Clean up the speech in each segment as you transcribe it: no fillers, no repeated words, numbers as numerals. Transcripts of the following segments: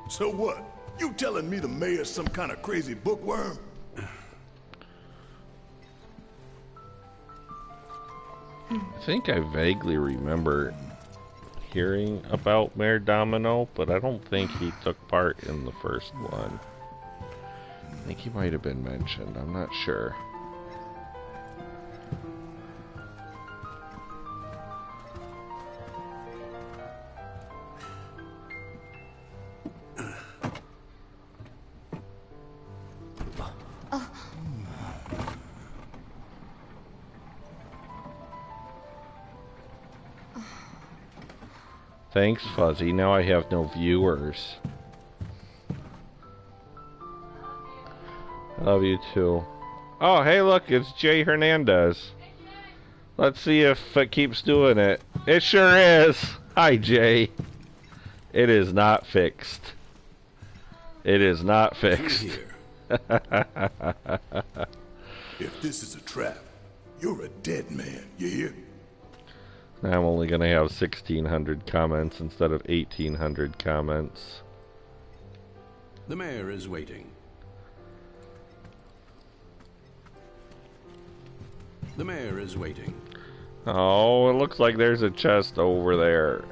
So what? You telling me the mayor's some kind of crazy bookworm? I think I vaguely remember hearing about Mayor Domino, but I don't think he took part in the first one. I think he might have been mentioned, I'm not sure. Thanks, Fuzzy. Now I have no viewers. I love you too. Oh, hey, look, it's Jay Hernandez. Let's see if it keeps doing it. It sure is. Hi, Jay. It is not fixed. It is not fixed. If this is a trap, you're a dead man, you hear? I'm only going to have 1,600 comments instead of 1,800 comments. The mayor is waiting. The mayor is waiting. Oh, it looks like there's a chest over there.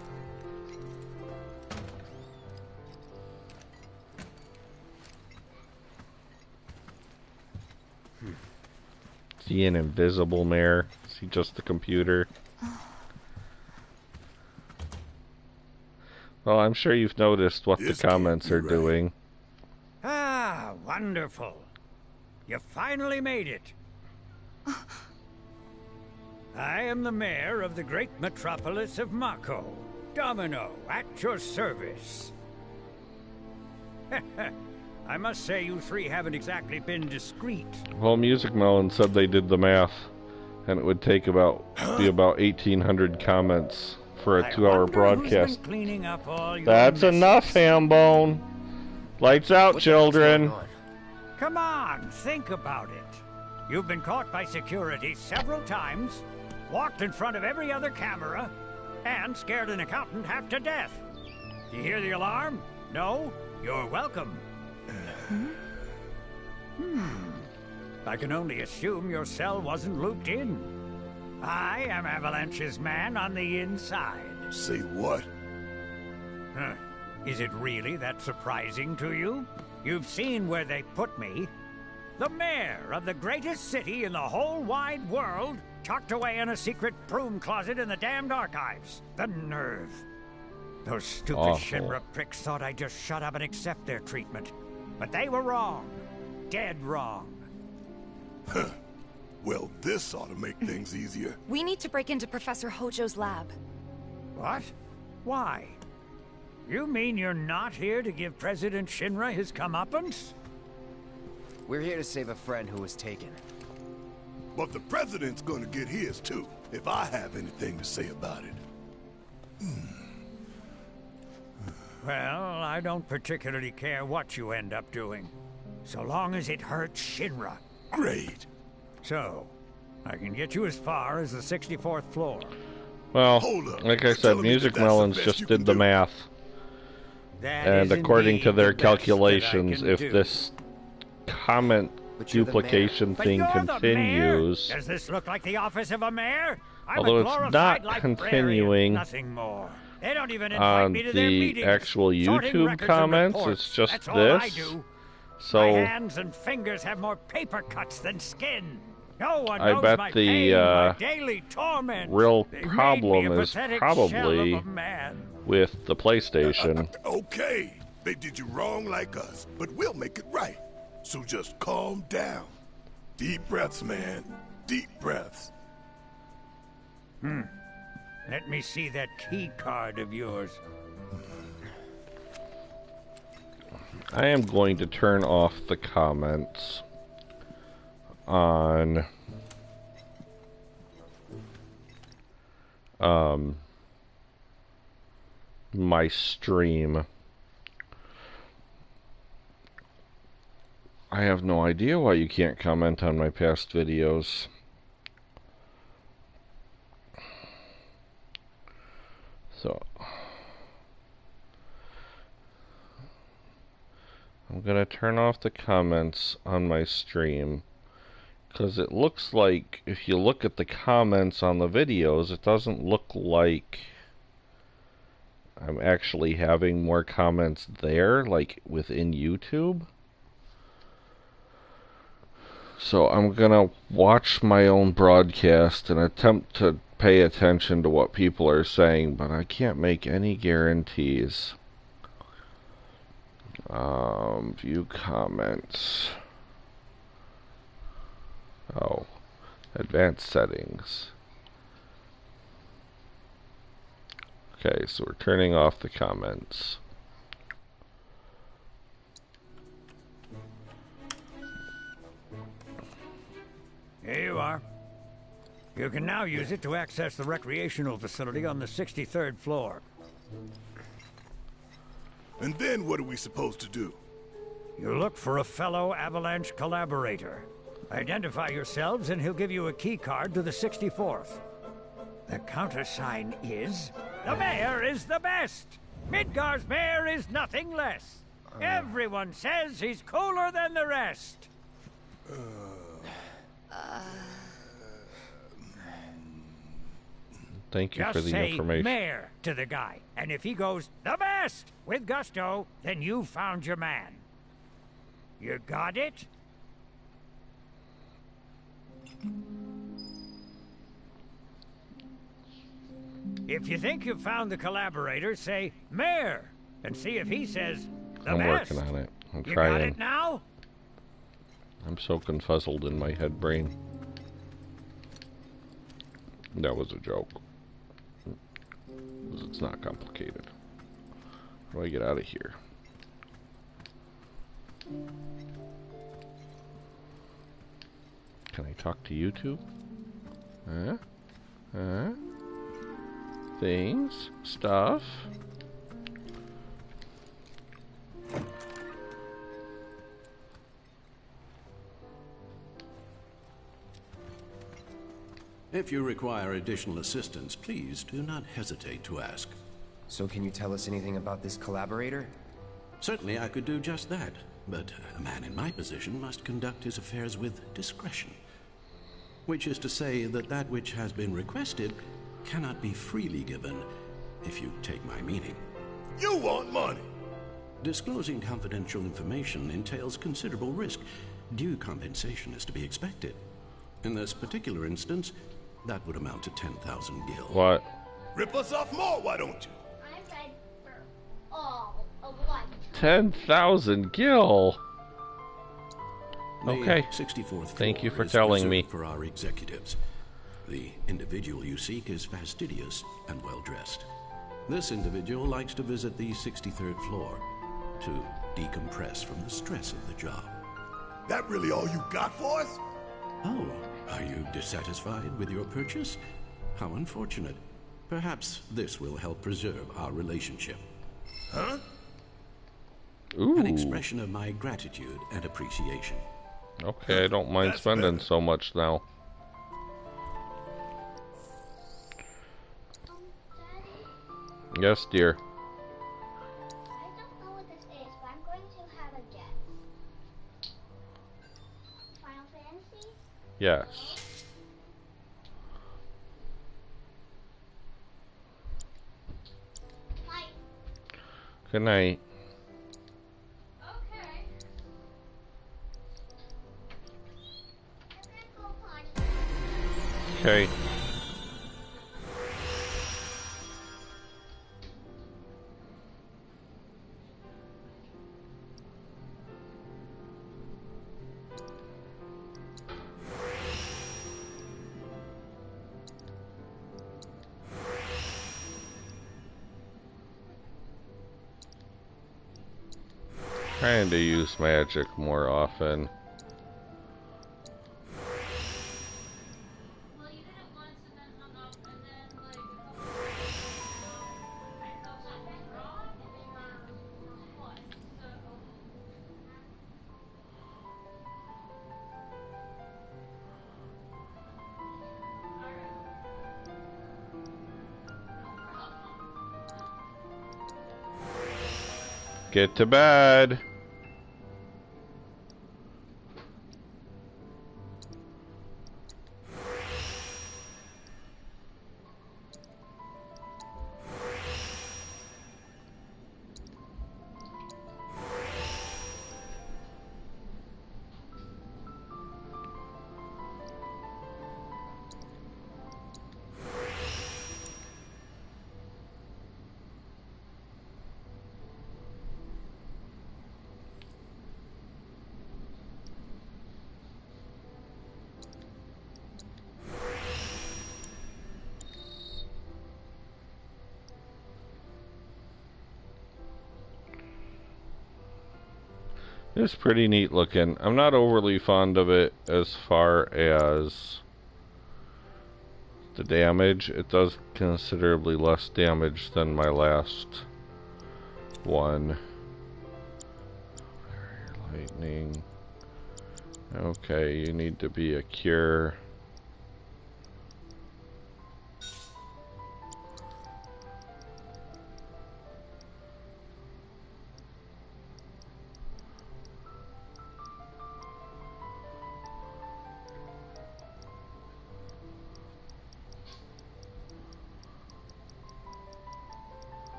Is he an invisible mayor? Is he just a computer? Well, I'm sure you've noticed what the comments are doing. Ah, wonderful. You finally made it. I am the mayor of the great metropolis of Mako. Domino, at your service. I must say you three haven't exactly been discreet. Well, Music Melon said they did the math, and it would take be about 1,800 comments for a 2-hour broadcast. That's enough, Hambone. Lights out, children. Come on, think about it. You've been caught by security several times, walked in front of every other camera, and scared an accountant half to death. Do you hear the alarm? No? You're welcome. I can only assume your cell wasn't looped in. I am Avalanche's man on the inside. Say what? Huh. Is it really that surprising to you? You've seen where they put me. The mayor of the greatest city in the whole wide world, tucked away in a secret broom closet in the damned archives. The nerve. Those stupid Shinra pricks thought I'd just shut up and accept their treatment. But they were wrong. Dead wrong. Huh. Well, this ought to make things easier. We need to break into Professor Hojo's lab. What? Why? You mean you're not here to give President Shinra his comeuppance? We're here to save a friend who was taken. But the president's gonna get his too, if I have anything to say about it. Well, I don't particularly care what you end up doing, so long as it hurts Shinra. Great. So, I can get you as far as the 64th floor. Well, like I said, Music Melons just did the math. And according to their calculations, if this comment duplication thing continues, does this look like the office of a mayor? although it's not continuing nothing more. They don't even on me to their the meetings. actual YouTube comments, it's just That's all this. I do. So my hands and fingers have more paper cuts than skin. No one I knows bet my the pain, my daily torment. real They made me problem a is pathetic probably shell of a man. with the PlayStation. Okay, they did you wrong like us, but we'll make it right. So just calm down. Deep breaths, man. Deep breaths. Let me see that key card of yours. I am going to turn off the comments on my stream. I have no idea why you can't comment on my past videos. So I'm gonna turn off the comments on my stream, because it looks like, if you look at the comments on the videos, it doesn't look like I'm actually having more comments there, like within YouTube. So I'm gonna watch my own broadcast and attempt to pay attention to what people are saying, but I can't make any guarantees. View comments. Oh, advanced settings. Okay, so we're turning off the comments. Here you are. You can now use it to access the recreational facility on the 63rd floor. And then what are we supposed to do? You look for a fellow Avalanche collaborator. Identify yourselves and he'll give you a key card to the 64th. The countersign is... The mayor is the best! Midgar's mayor is nothing less. Everyone says he's cooler than the rest. Thank you for Just the information. say mayor to the guy, and if he goes, the best, with gusto, then you found your man. You got it? If you think you've found the collaborator, say mayor, and see if he says the I'm best. working on it. I'm You trying. got it now? I'm so confuzzled in my head brain. That was a joke. It's not complicated. How do I get out of here? Can I talk to YouTube? Huh? Huh? Things? Stuff? If you require additional assistance, please do not hesitate to ask. So can you tell us anything about this collaborator? Certainly I could do just that, but a man in my position must conduct his affairs with discretion. Which is to say that that which has been requested cannot be freely given, if you take my meaning. You want money! Disclosing confidential information entails considerable risk. Due compensation is to be expected. In this particular instance, that would amount to 10,000 gil. What? Rip us off more, why don't you? I'm ready for all of life. 10,000 gil! Okay. The 64th Thank you floor for is telling me. reserved for our executives. The individual you seek is fastidious and well-dressed. This individual likes to visit the 63rd floor to decompress from the stress of the job. That really all you got for us? Oh, are you dissatisfied with your purchase? How unfortunate. Perhaps this will help preserve our relationship. Huh? Ooh. An expression of my gratitude and appreciation. Okay, I don't mind That's spending better. so much now. Daddy, Yes, dear. I don't know what this is, but I'm going to have a guess. Final Fantasy? Yes. Hi. Good night. Okay. I'm gonna go potty. Okay. Trying to use magic more often. Well, you did it once and then hung up, and then, like, I felt something wrong, and they were twice, so... Get to bed. It's pretty neat looking. I'm not overly fond of it as far as the damage. It does considerably less damage than my last one. Lightning. Okay, you need to be a cure.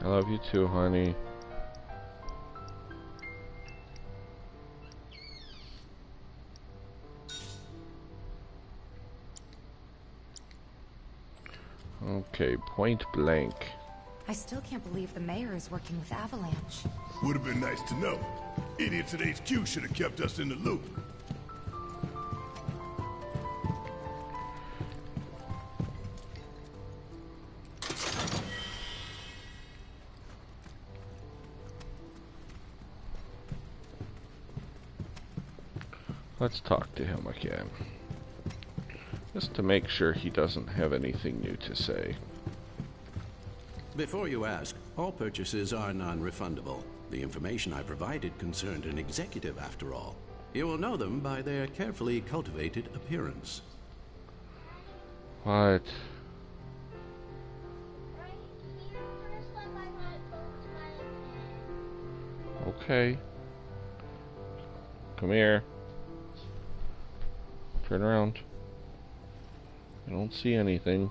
I love you too, honey. Okay, point blank. I still can't believe the mayor is working with Avalanche. Would have been nice to know. Idiots at HQ should have kept us in the loop. Let's talk to him again. Just to make sure he doesn't have anything new to say. Before you ask, all purchases are non-refundable. The information I provided concerned an executive, after all. You will know them by their carefully cultivated appearance. What? Okay. Come here. Turn around. I don't see anything.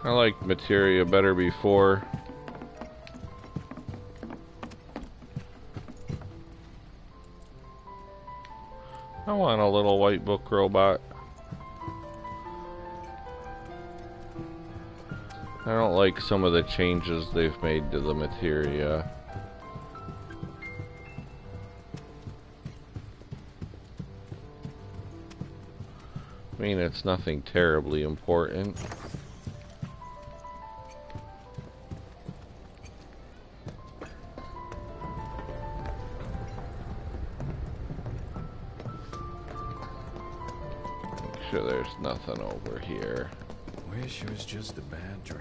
I liked materia better before. I want a little white book robot. I don't like some of the changes they've made to the materia. I mean, it's nothing terribly important. Make sure there's nothing over here. Wish it was just a bad dream.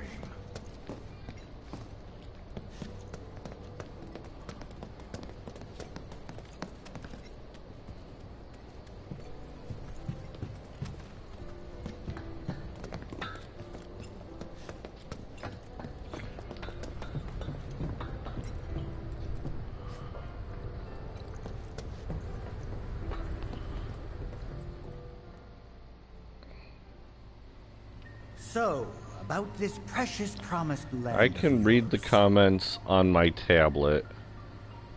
So, about this precious promised land. I can read the comments on my tablet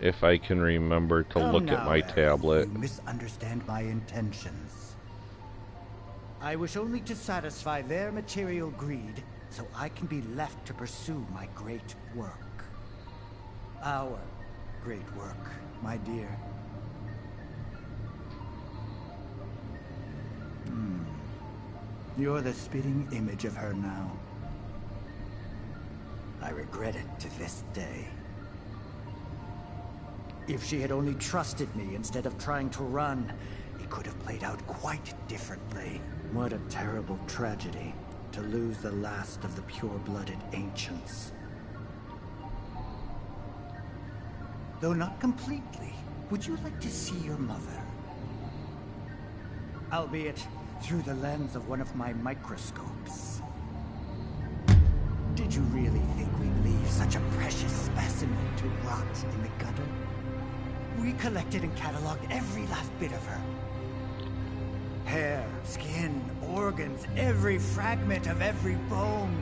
if I can remember to Come look now, at my Eric, tablet. You misunderstand my intentions. I wish only to satisfy their material greed, so I can be left to pursue my great work. Our great work, my dear. You're the spitting image of her now. I regret it to this day. If she had only trusted me instead of trying to run, it could have played out quite differently. What a terrible tragedy to lose the last of the pure-blooded ancients. Though not completely, would you like to see your mother? Albeit through the lens of one of my microscopes. Did you really think we'd leave such a precious specimen to rot in the gutter? We collected and cataloged every last bit of her. Hair, skin, organs, every fragment of every bone.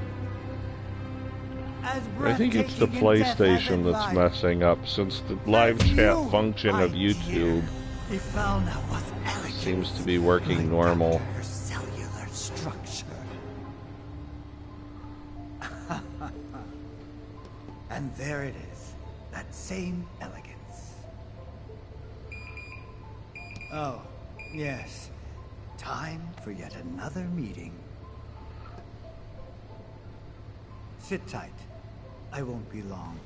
I think it's the PlayStation that's messing up, since the live chat function of YouTube seems to be working normal. Her cellular structure. And there it is, that same elegance. Oh, yes. Time for yet another meeting. Sit tight. I won't be long.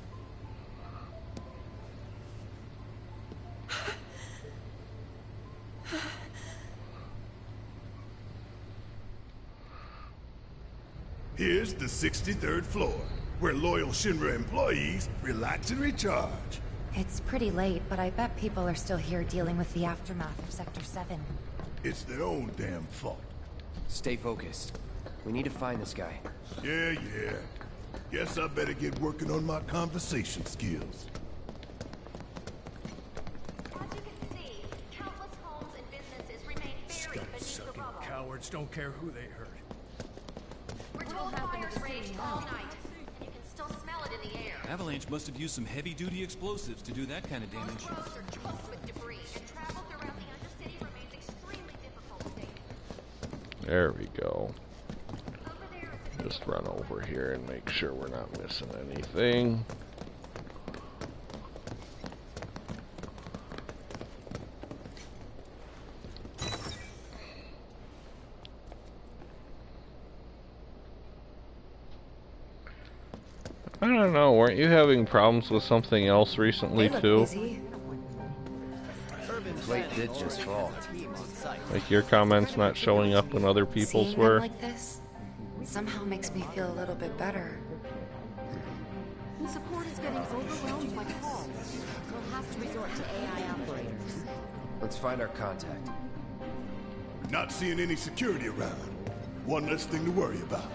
Here's the 63rd floor, where loyal Shinra employees relax and recharge. It's pretty late, but I bet people are still here dealing with the aftermath of Sector 7. It's their own damn fault. Stay focused. We need to find this guy. Yeah. Guess I better get working on my conversation skills. As you can see, countless homes and businesses remain buried beneath the rubble. Cowards don't care who they hurt. We're told fires raged all night, and you can still smell it in the air. Avalanche must have used some heavy-duty explosives to do that kind of damage. Roads are choked with debris, and travel throughout the Undercity remains extremely difficult today. There we go. Over there is a Just run over here and make sure we're not missing anything. I don't know, weren't you having problems with something else recently They look too? busy. Plate did just fall. Like your comments not showing up when other people's Seeing were? them like this somehow makes me feel a little bit better. support is getting overwhelmed by calls. We'll have to resort to AI operators. Let's find our contact. Not seeing any security around. One less thing to worry about.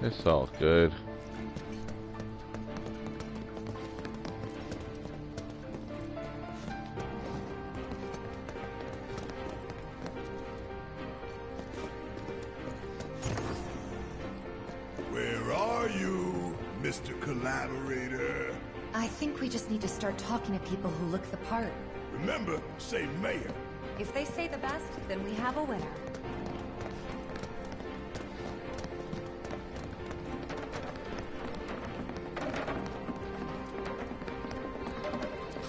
It's all good. Where are you, Mr. Collaborator? I think we just need to start talking to people who look the part. Remember, say mayor. If they say the best, then we have a winner.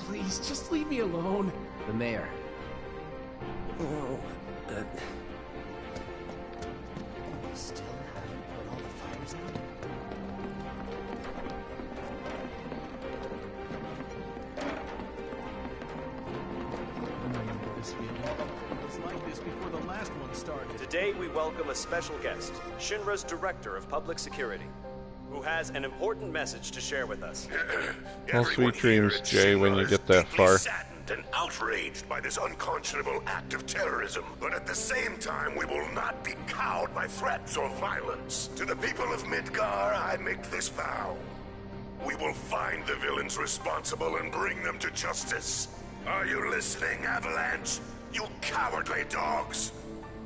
Please, just leave me alone. The mayor. Oh, Still haven't put all the fires out? I remember this feeling. It was like this before the last one started. Today we welcome a special guest, Shinra's Director of Public Security, who has an important message to share with us. Well, sweet dreams, Jay, when you get that far. Saddened and outraged by this unconscionable act of terrorism, but at the same time we will not be cowed by threats or violence. To the people of Midgar, I make this vow. We will find the villains responsible and bring them to justice. Are you listening, Avalanche? You cowardly dogs!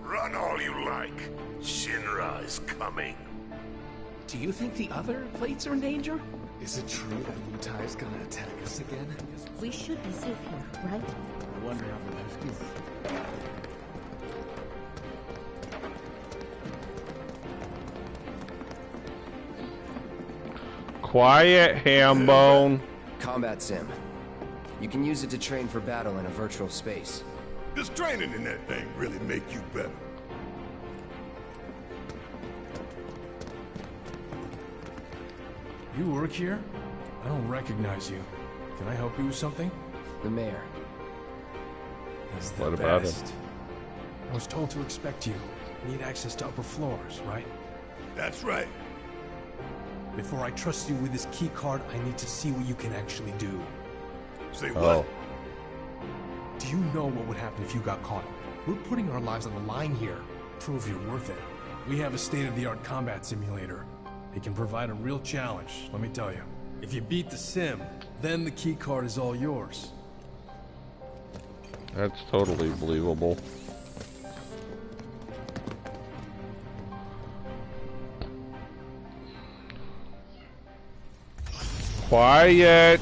Run all you like. Shinra is coming. Do you think the other plates are in danger? Is it true that Lutai's gonna attack us again? We should be safe here, right? I wonder how the rescue. Quiet, Hambone. Combat sim. You can use it to train for battle in a virtual space. Does training in that thing really make you better? You work here? I don't recognize you. Can I help you with something? The mayor. He's What about him? I was told to expect you. Need access to upper floors, right? That's right. Before I trust you with this key card, I need to see what you can actually do. Say Oh. what? Do you know what would happen if you got caught? We're putting our lives on the line here. Prove you're worth it. We have a state-of-the-art combat simulator. It can provide a real challenge, let me tell you. If you beat the sim, then the key card is all yours. That's totally believable. Quiet.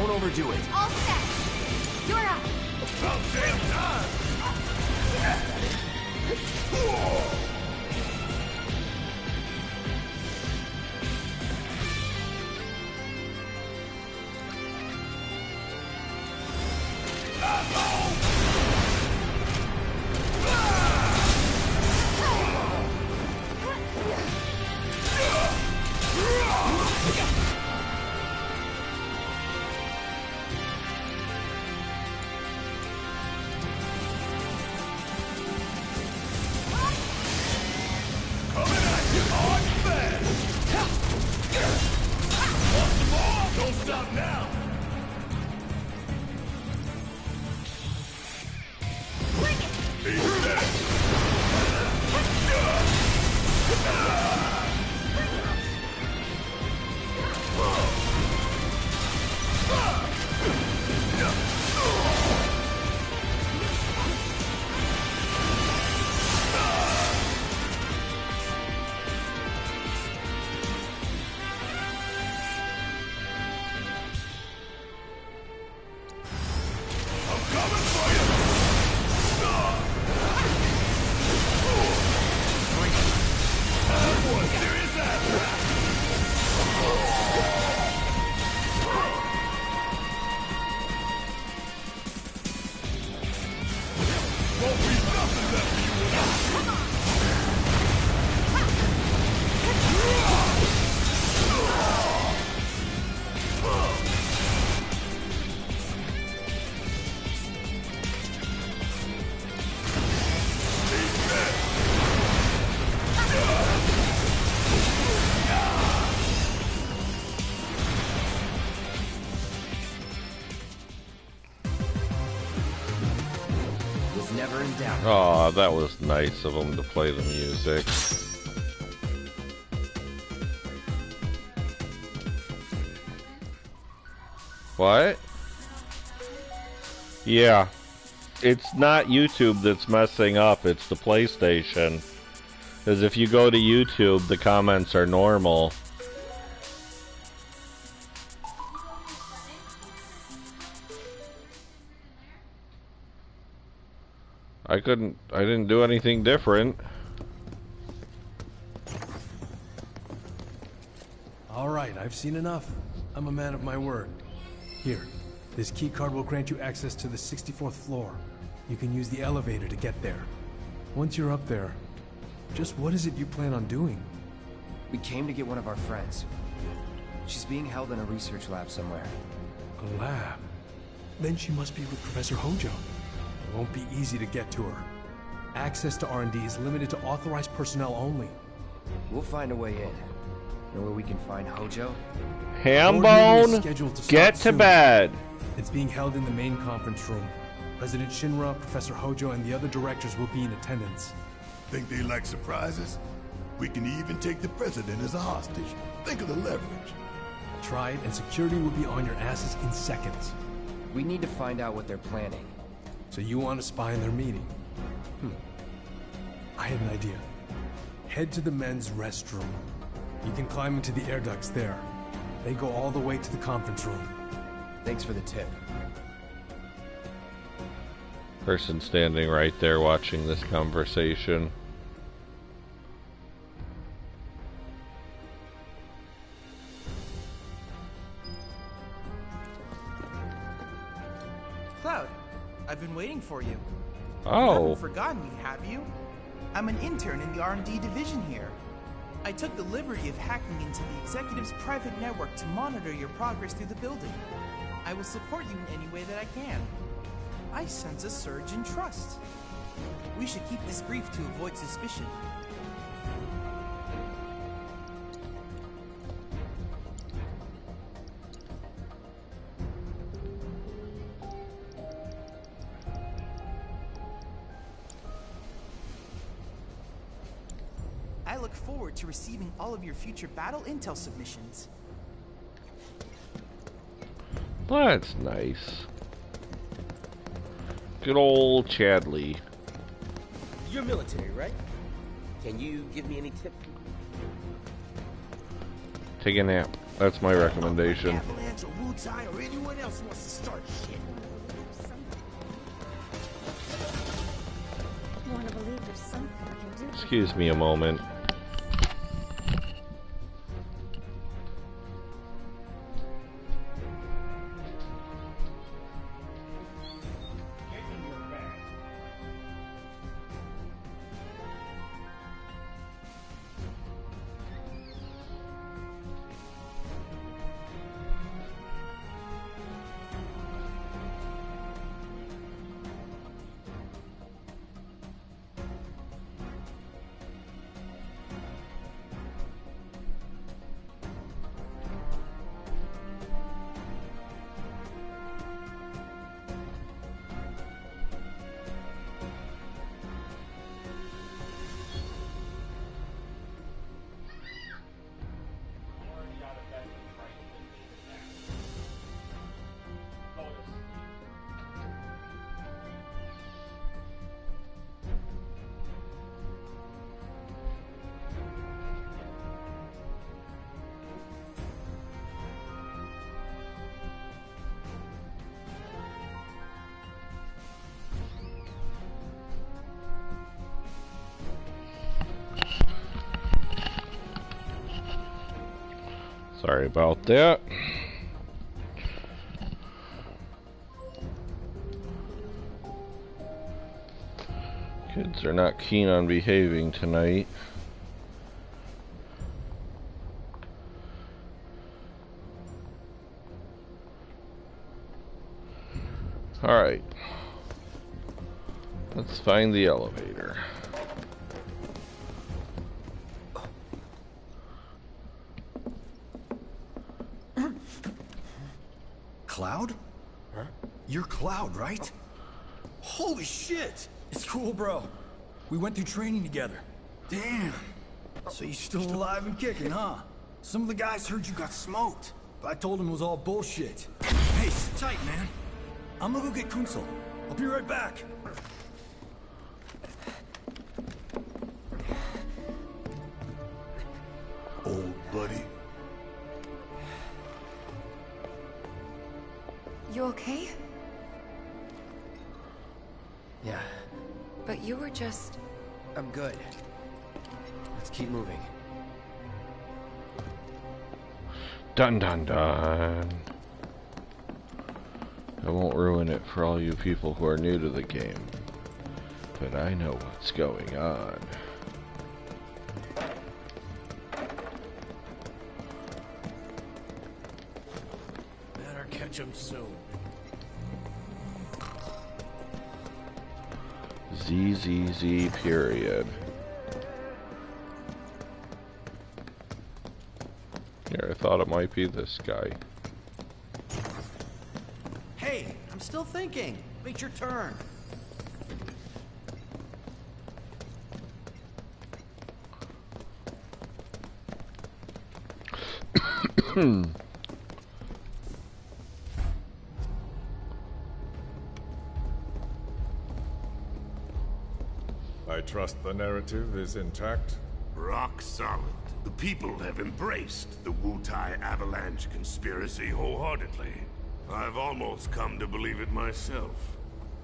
Don't overdo it. All set. You're up. About damn time! Never in doubt. Oh, that was nice of them to play the music. What? Yeah. It's not YouTube that's messing up, it's the PlayStation. Because if you go to YouTube, the comments are normal. I didn't do anything different. Alright, I've seen enough. I'm a man of my word. Here, this key card will grant you access to the 64th floor. You can use the elevator to get there. Once you're up there, just what is it you plan on doing? We came to get one of our friends. She's being held in a research lab somewhere. A lab? Then she must be with Professor Hojo. It won't be easy to get to her. Access to R&D is limited to authorized personnel only. We'll find a way in. Know where we can find Hojo? Hambone, get to bed. It's being held in the main conference room. President Shinra, Professor Hojo, and the other directors will be in attendance. Think they like surprises? We can even take the president as a hostage. Think of the leverage. Try it, and security will be on your asses in seconds. We need to find out what they're planning. So you want to spy in their meeting? I have an idea. Head to the men's restroom. You can climb into the air ducts there. They go all the way to the conference room. Thanks for the tip. Person standing right there watching this conversation. Cloud, I've been waiting for you. Oh. You haven't forgotten me, have you? I'm an intern in the R&D division here. I took the liberty of hacking into the executive's private network to monitor your progress through the building. I will support you in any way that I can. I sense a surge in trust. We should keep this brief to avoid suspicion. I look forward to receiving all of your future battle intel submissions. That's nice. Good old Chadley. You're military, right? Can you give me any tips? Take a nap. That's my recommendation. Avalanche or Wu Wu-Tai or anyone else wants to start shit. Want to believe there's something we can do? Excuse me a moment. Sorry about that. Kids are not keen on behaving tonight. Alright. Let's find the elevator. Cloud? Huh? You're Cloud, right? Holy shit! It's cool, bro. We went through training together. Damn. So you're still alive and kicking, huh? Some of the guys heard you got smoked, but I told them it was all bullshit. Hey, sit tight, man. I'm gonna go get Kunsel. I'll be right back. Old buddy. You okay? Yeah, But you were just... I'm good. Let's keep moving. Dun dun dun. I won't ruin it for all you people who are new to the game, but I know what's going on. Better catch him soon. ZZZ period. Here, I thought it might be this guy. Hey, I'm still thinking. Wait your turn. I trust the narrative is intact. Rock solid. The people have embraced the Wu-Tai Avalanche conspiracy wholeheartedly. I've almost come to believe it myself.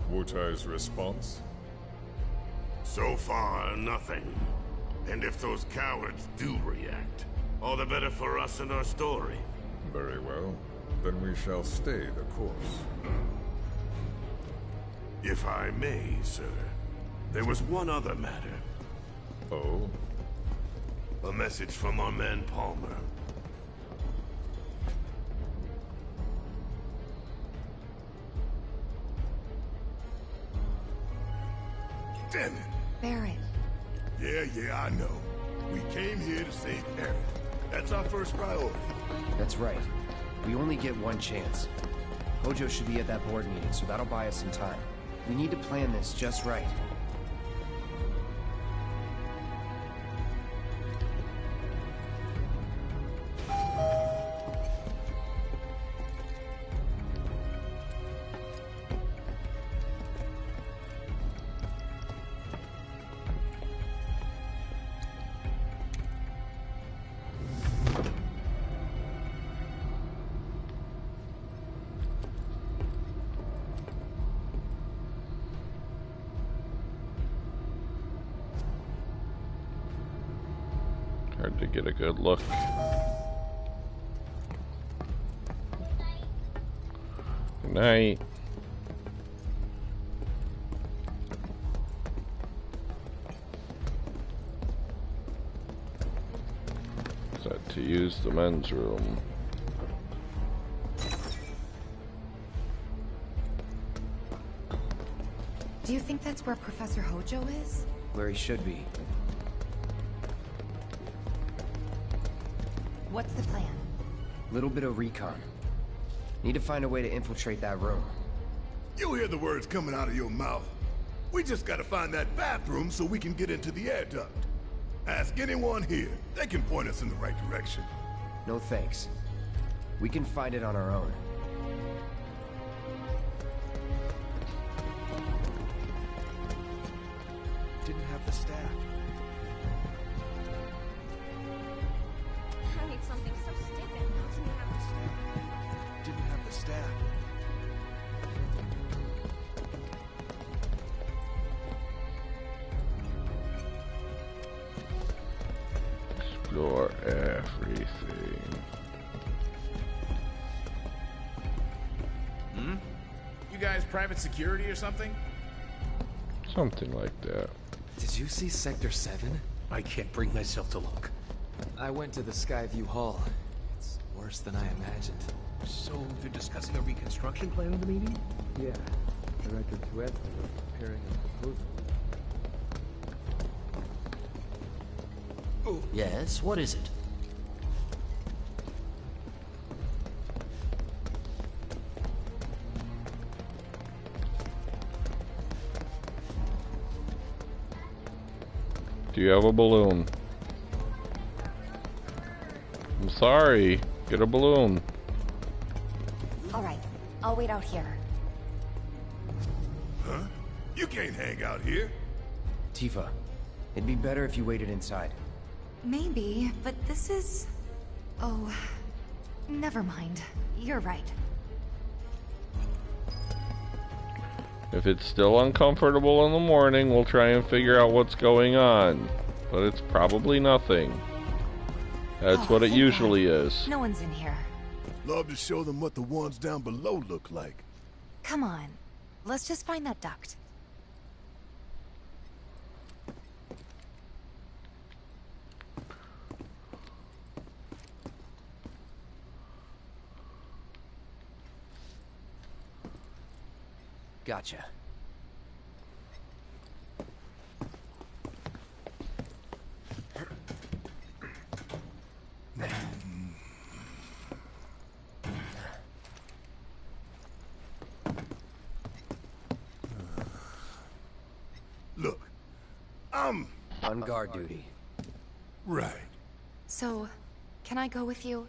Wu-Tai's response? So far, nothing. And if those cowards do react, all the better for us and our story. Very well. Then we shall stay the course. If I may, sir, there was one other matter. Oh? A message from our man Palmer. Damn it. Barrett. Yeah, I know. We came here to save Barrett. That's our first priority. That's right. We only get one chance. Hojo should be at that board meeting, so that'll buy us some time. We need to plan this just right. to get a good look. Good night. Set to use the men's room. Do you think that's where Professor Hojo is? Where he should be. What's the plan? Little bit of recon. Need to find a way to infiltrate that room. You hear the words coming out of your mouth. We just gotta find that bathroom so we can get into the air duct. Ask anyone here. They can point us in the right direction. No thanks. We can find it on our own. Didn't have the staff. I need something so stiff and doesn't have the staff. Didn't have the staff. Explore everything. Hmm? You guys private security or something? Something like that. Did you see Sector 7? I can't bring myself to look. I went to the Skyview Hall. It's worse than I imagined. So they're discussing a reconstruction plan in the meeting? Yeah. Director Tuetza was preparing a proposal. Yes, what is it? Do you have a balloon? I'm sorry. Get a balloon. Alright, I'll wait out here. Huh? You can't hang out here. Tifa, it'd be better if you waited inside. Maybe, but this is... Oh, never mind. You're right. If it's still uncomfortable in the morning, we'll try and figure out what's going on. But it's probably nothing. That's what it usually is. No one's in here. Love to show them what the ones down below look like. Come on. Let's just find that duct. Gotcha. Look, I'm... on guard duty. Right. So, can I go with you?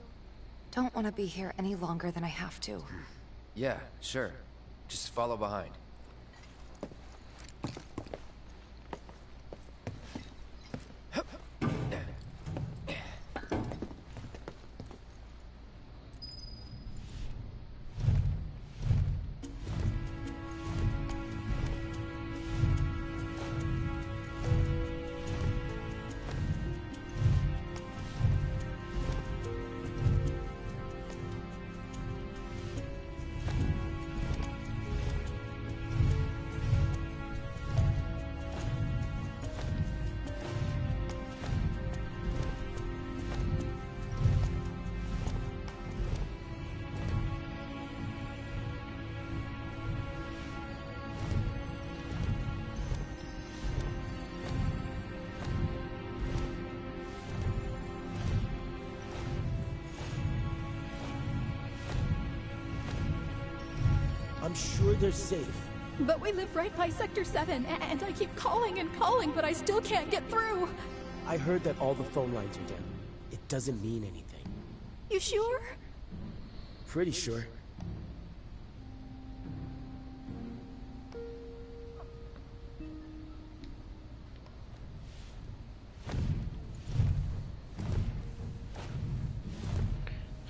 Don't want to be here any longer than I have to. Yeah, sure. Just follow behind. I'm sure they're safe. But we live right by Sector 7, and I keep calling and calling, but I still can't get through. I heard that all the phone lines are down. It doesn't mean anything. You sure? Pretty sure.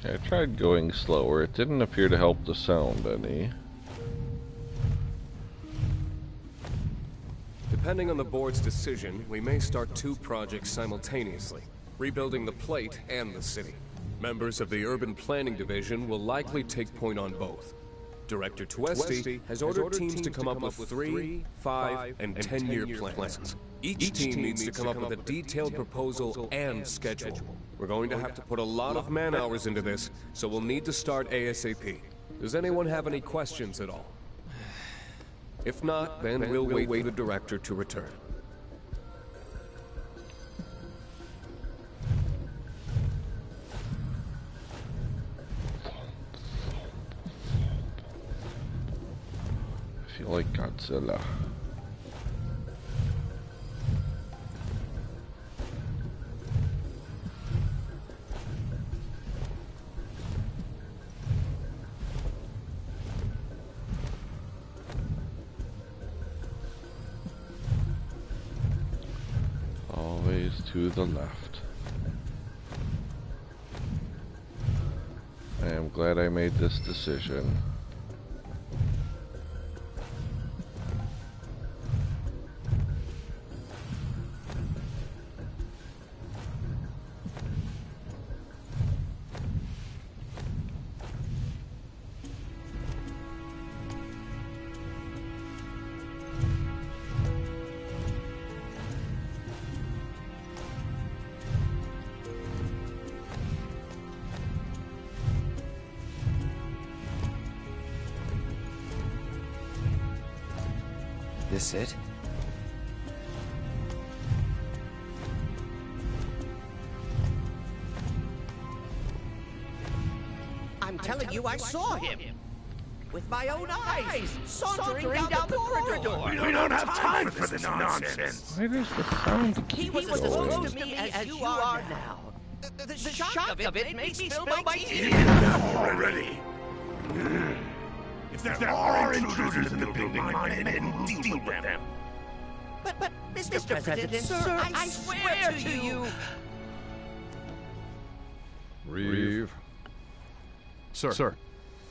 I tried going slower. It didn't appear to help the sound any. Depending on the board's decision, we may start 2 projects simultaneously. rebuilding the plate and the city. Members of the Urban Planning Division will likely take point on both. Director Tuesti has ordered teams to come up with 3, 5, and 10-year plans. Each team needs to come up with a detailed proposal and schedule. We're going to have to put a lot of man-hours into this, so we'll need to start ASAP. Does anyone have any questions at all? If not, then we'll wait for the director to return. I feel like Godzilla. Always to the left. I am glad I made this decision. This it? I'm telling you, I saw him. With my own eyes, sauntering down the corridor. We don't have time for this nonsense. Why does the sound He was as close to me as you are now. The shock of it makes me spill my tea. Enough already. If there are intruders in the building, my men will deal with them. But, Mr. President, sir, I swear to you. Reeve. Sir,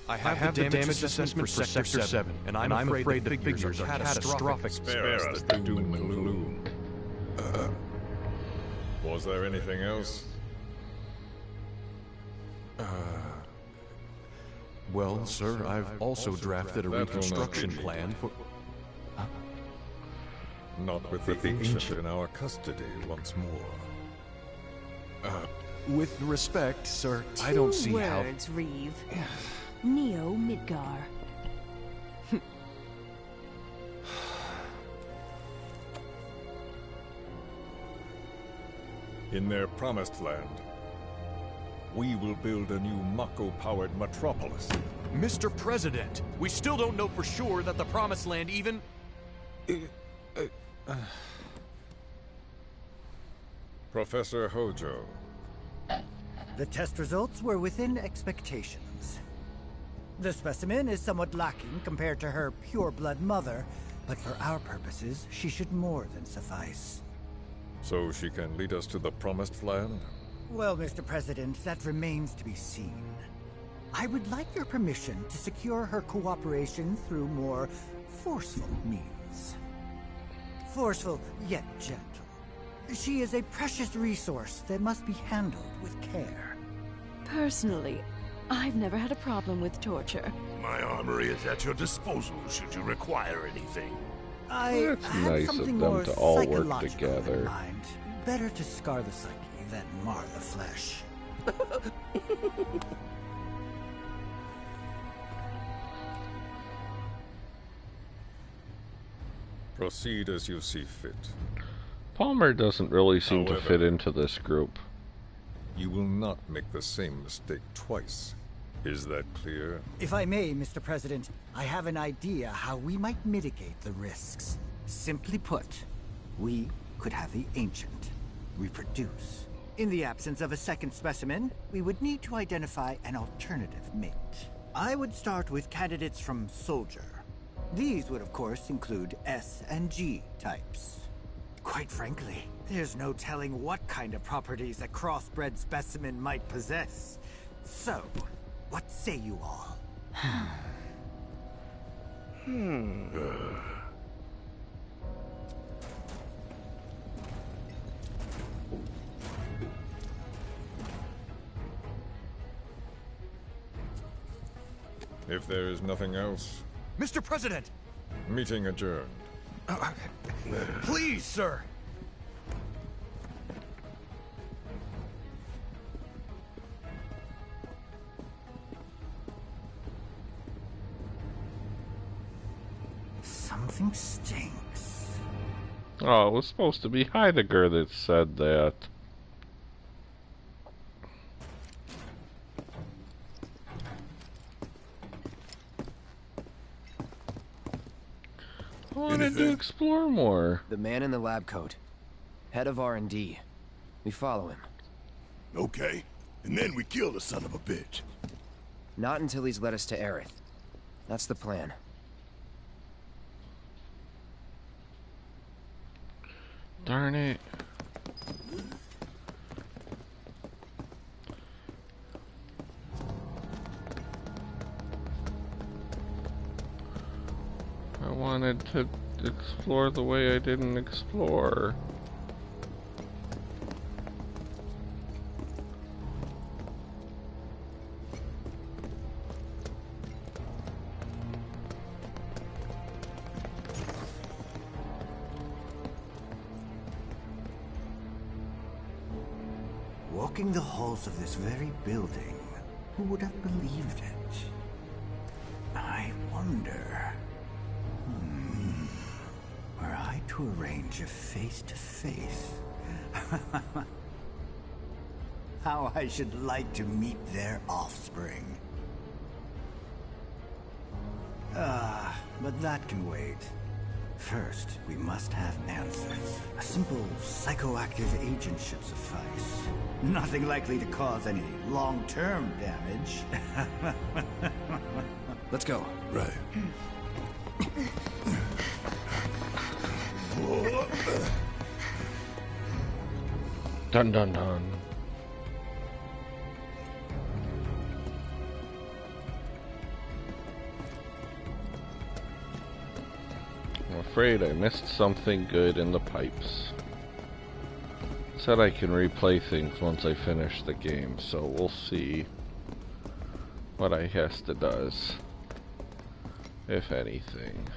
I have the damage assessment for Sector 7, and I'm afraid the figures are catastrophic. Spare us the doom and gloom. Was there anything else? Well, sir, I've also drafted a reconstruction plan for... Not with the ancient in our custody once more. With respect, sir, I don't see how... 2 words, Reeve. Neo Midgar. In their promised land, we will build a new Mako-powered metropolis. Mr. President, we still don't know for sure that the Promised Land even... Professor Hojo. The test results were within expectations. The specimen is somewhat lacking compared to her pure-blood mother, but for our purposes, she should more than suffice. So she can lead us to the Promised Land? Well, Mr. President, that remains to be seen. I would like your permission to secure her cooperation through more forceful means. Forceful, yet gentle. She is a precious resource that must be handled with care. Personally, I've never had a problem with torture. My armory is at your disposal should you require anything. I That's had nice something of them more to all work psychological in together. mind. Better to scar the psyche than mar the flesh. Proceed as you see fit. Palmer doesn't really seem to However, fit into this group. You will not make the same mistake twice. Is that clear? If I may, Mr. President, I have an idea how we might mitigate the risks. Simply put, we could have the Ancient reproduce. In the absence of a second specimen, we would need to identify an alternative mate. I would start with candidates from Soldier. These would, of course, include S and G types. Quite frankly, there's no telling what kind of properties a crossbred specimen might possess. So, what say you all? If there is nothing else, Mr. President! meeting adjourned. Please, sir! Something stinks. Oh, it was supposed to be Heidegger that said that. I wanted to explore more. The man in the lab coat. Head of R&D. We follow him. Okay. And then we kill the son of a bitch. Not until he's led us to Aerith. That's the plan. Darn it. I wanted to explore the way I didn't explore. Walking the halls of this very building, who would have believed it? I wonder... were I to arrange a face-to-face... how I should like to meet their offspring. But that can wait. First, we must have answers. A simple psychoactive agent should suffice. Nothing likely to cause any long-term damage. Let's go. Right. Dun dun dun. I'm afraid I missed something good in the pipes. Said I can replay things once I finish the game, so we'll see what Ihesta does, if anything.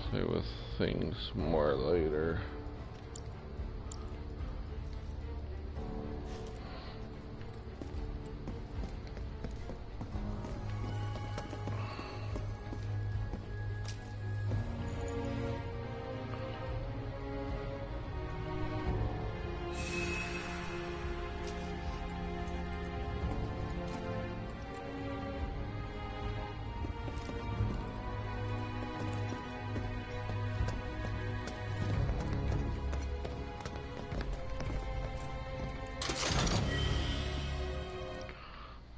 Play with things more later.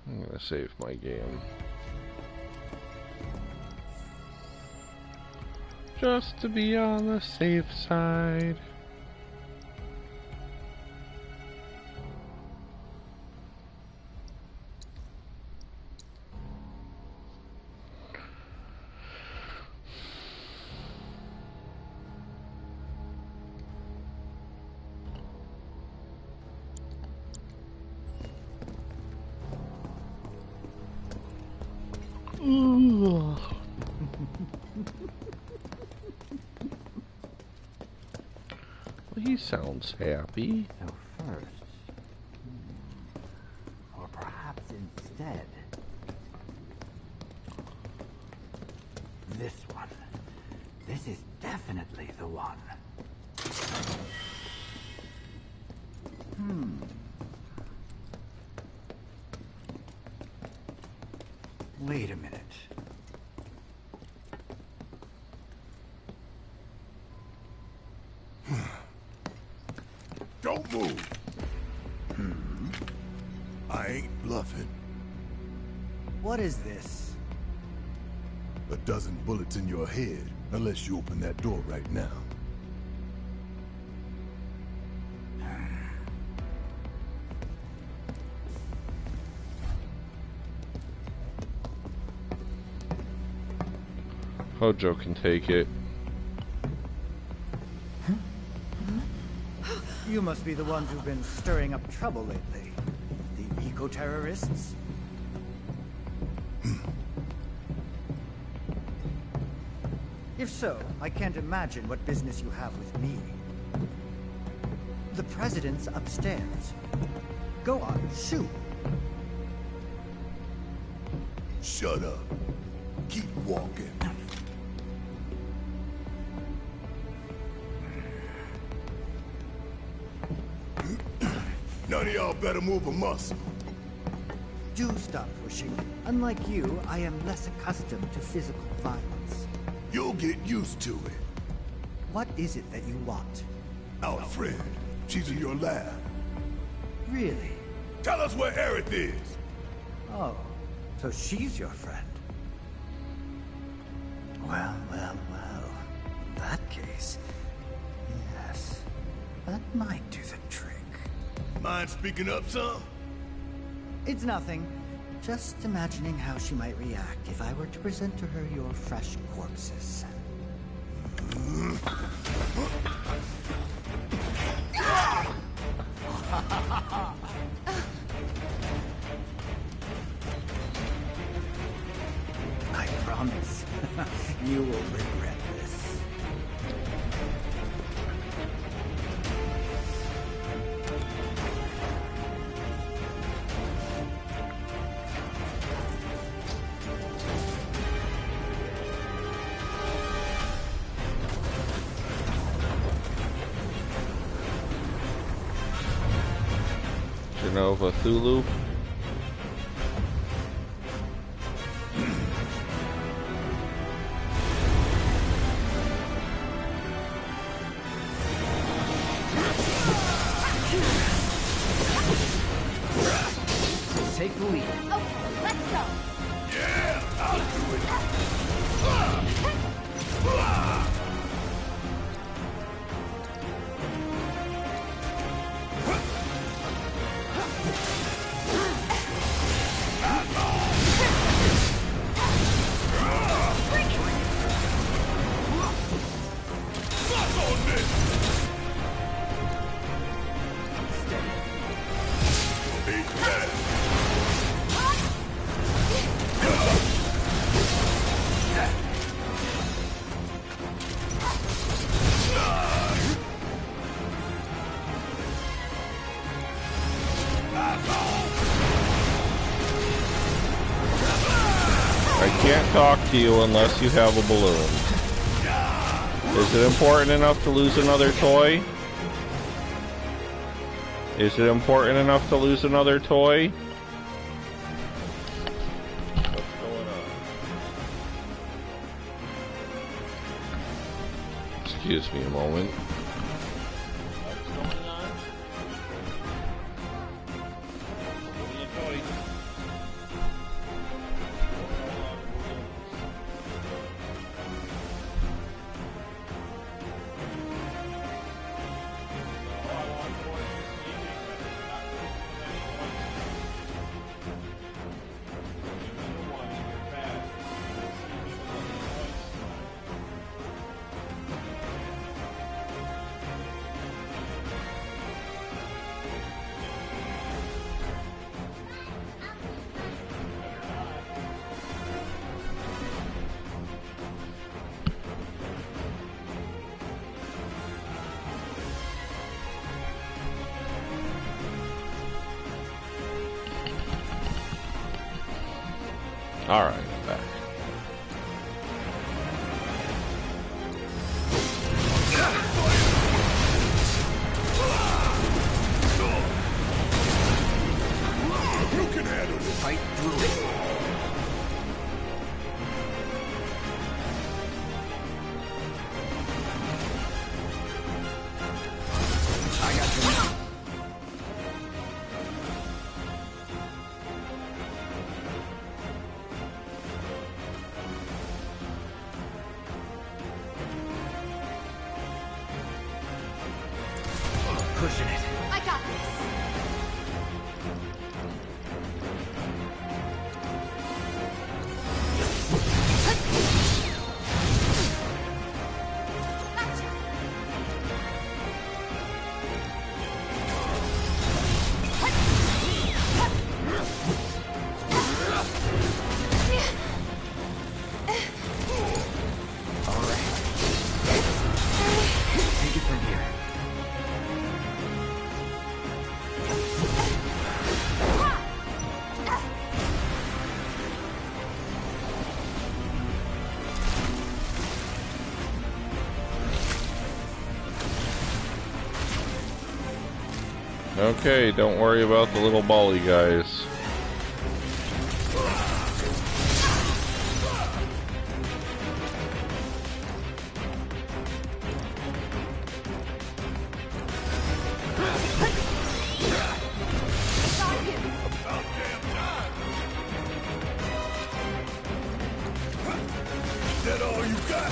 I'm gonna save my game. Just to be on the safe side. Well, he sounds happy. So first... or perhaps instead... this one. This is definitely the one. Wait a minute. move. I ain't bluffing. What is this? A dozen bullets in your head, unless you open that door right now. Hojo can take it. You must be the ones who've been stirring up trouble lately. The eco-terrorists? If so, I can't imagine what business you have with me. The president's upstairs. Go on, shoot. Shut up. Keep walking. None of y'all better move a muscle. Do stop pushing. Unlike you, I am less accustomed to physical violence. You'll get used to it. What is it that you want? Our friend. She's in your lab. Really? Tell us where Aerith is. Oh, so she's your friend. Well. In that case, yes, that might do the trick. Mind speaking up some? It's nothing. Just imagining how she might react if I were to present to her your fresh corpses. I promise, you will regret this. Genova Thulu. Take the lead. Okay, let's go. Yeah, I'll do it. I can't talk to you unless you have a balloon. Is it important enough to lose another toy? Is it important enough to lose another toy? What's going on? Excuse me a moment. What's going on? Give me a toy. Alright, I'm back. You can handle this. Fight through it. I got you. cushion it. I got this. Okay, don't worry about the little bally guys. Is that all you got?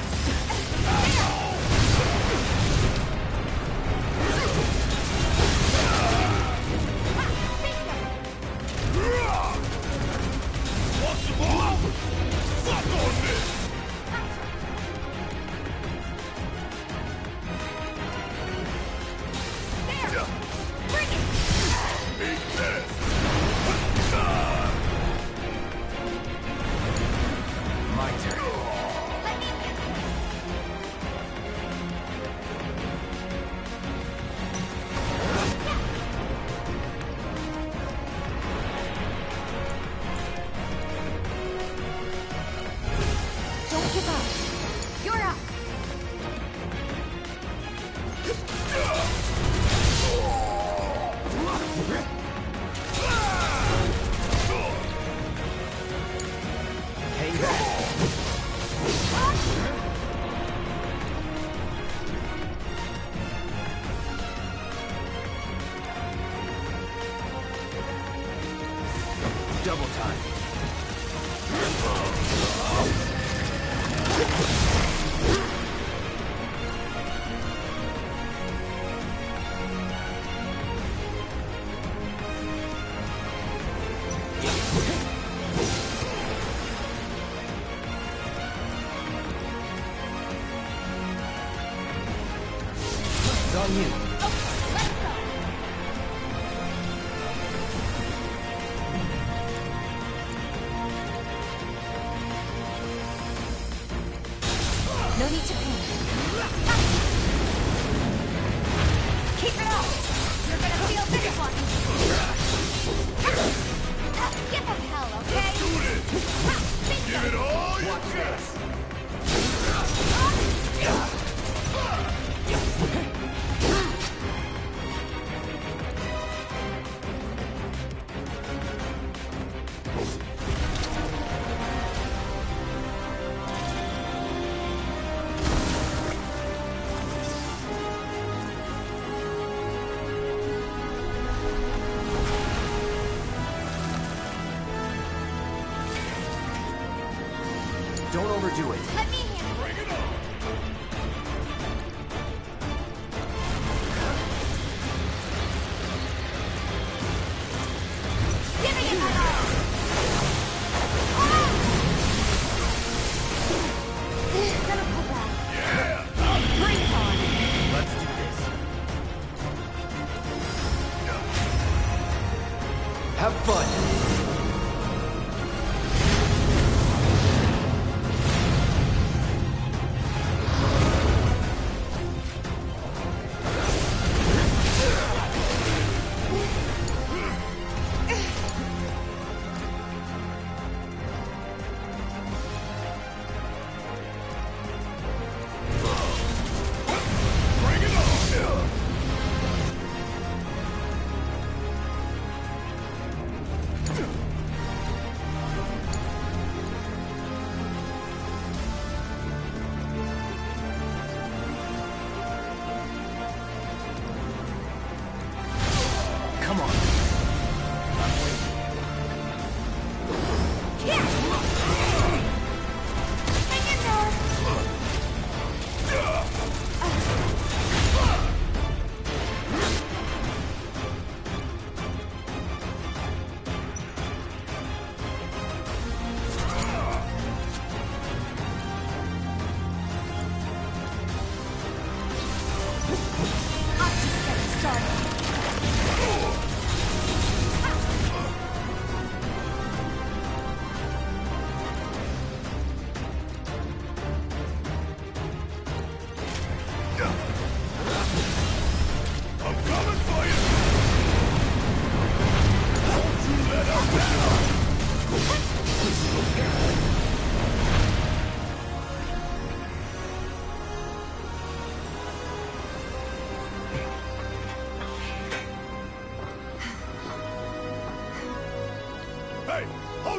Don't give up. You're up. Hang back. Double time. It's on you. No need to panic. Keep it up! You're gonna feel this one! Give them hell, okay? Do this! Give it all you got! Don't overdo it. Let me handle it. Bring it on! Giving it my all! Gonna pull back. Yeah! Bring it on! Let's do this. Have fun. Bring it on! Come on. Yeah! Hang in there!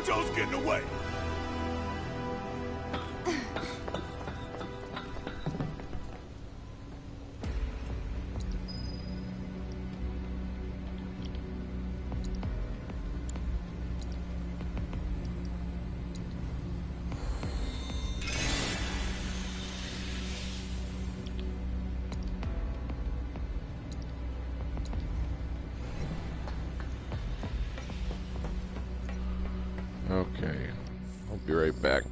Hojo's getting away! Okay, I'll be right back.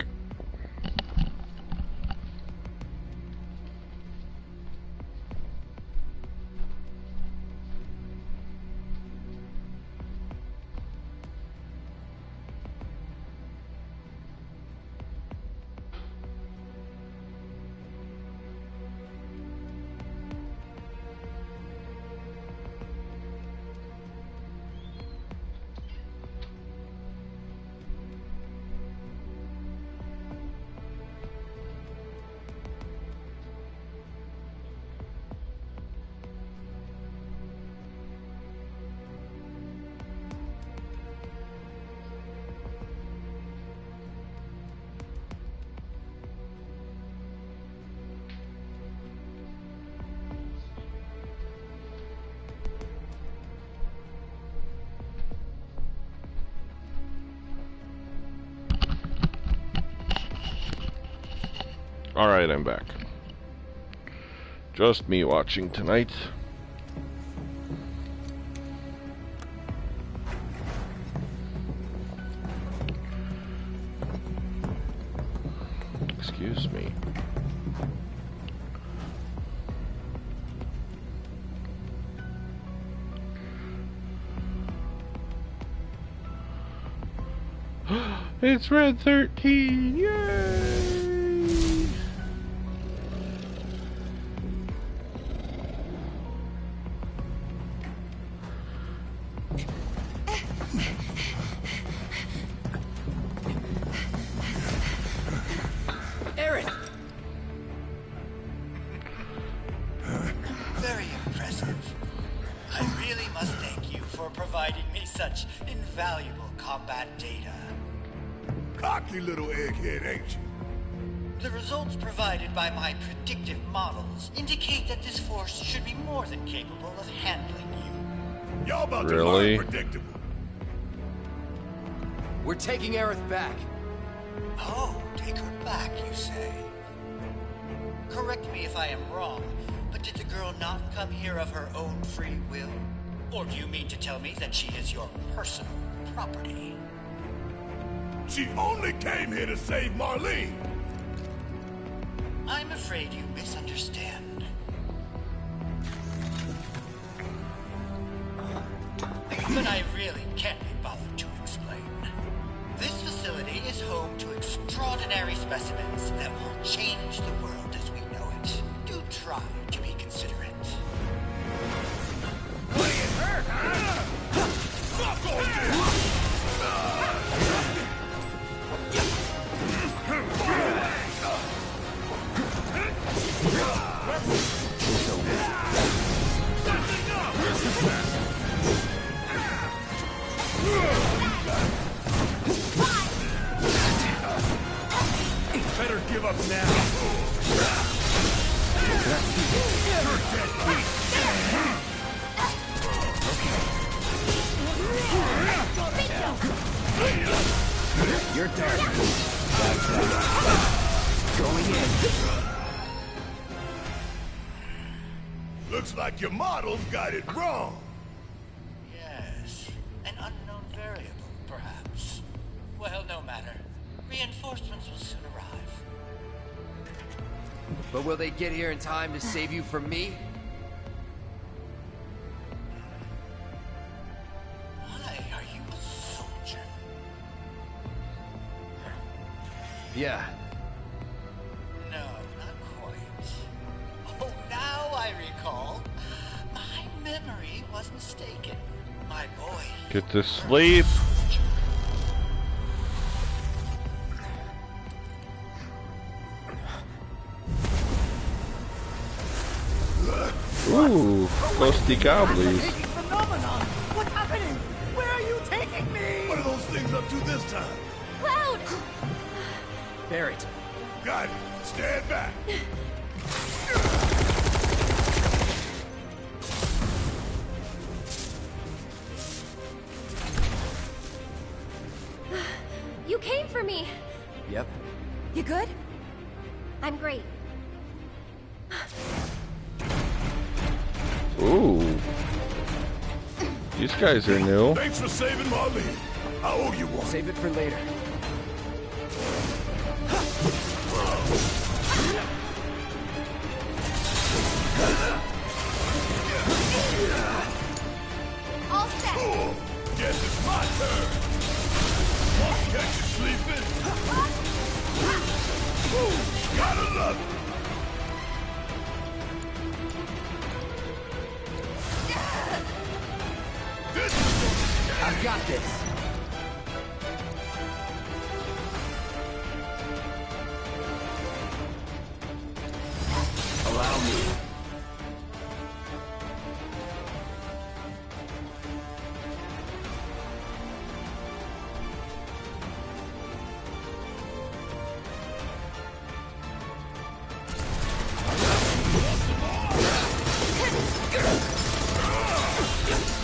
Alright, I'm back. Just me watching tonight. Excuse me. It's Red 13! Yay! Very impressive. I really must thank you for providing me such invaluable combat data. Cocky little egghead, ain't you? The results provided by my predictive models indicate that this force should be more than capable of handling you. Y'all about Really? to learn predictable. We're taking Aerith back. Oh, take her back, you say? Correct me if I am wrong, but did the girl not come here of her own free will? Or do you mean to tell me that she is your personal property? She only came here to save Marlene. I'm afraid you misunderstand. But I really can't be bothered to explain. This facility is home to extraordinary specimens that will change the world as we know it. Do try to be considerate. Fuck all this! Better give up now. You're dead. That's right. Going in. Looks like your models got it wrong. Yes, an unknown variable, perhaps. Well, no matter. Reinforcements will soon arrive. But will they get here in time to save you from me? Why are you a soldier? Yeah. No, not quite. Oh, now I recall. My memory was mistaken. My boy. Get to sleep. Ooh, ghosty goblies. Phenomenon! What's happening? Where are you taking me? What are those things up to this time. Cloud! Barrett. Got it. Stand back. You came for me. Yep. You good? I'm great. Ooh. These guys are new. Thanks for saving my lead. I owe you one. Save it for later. All set. Guess it's my turn. Won't catch you sleeping. Gotta love it. I've got this. Allow me.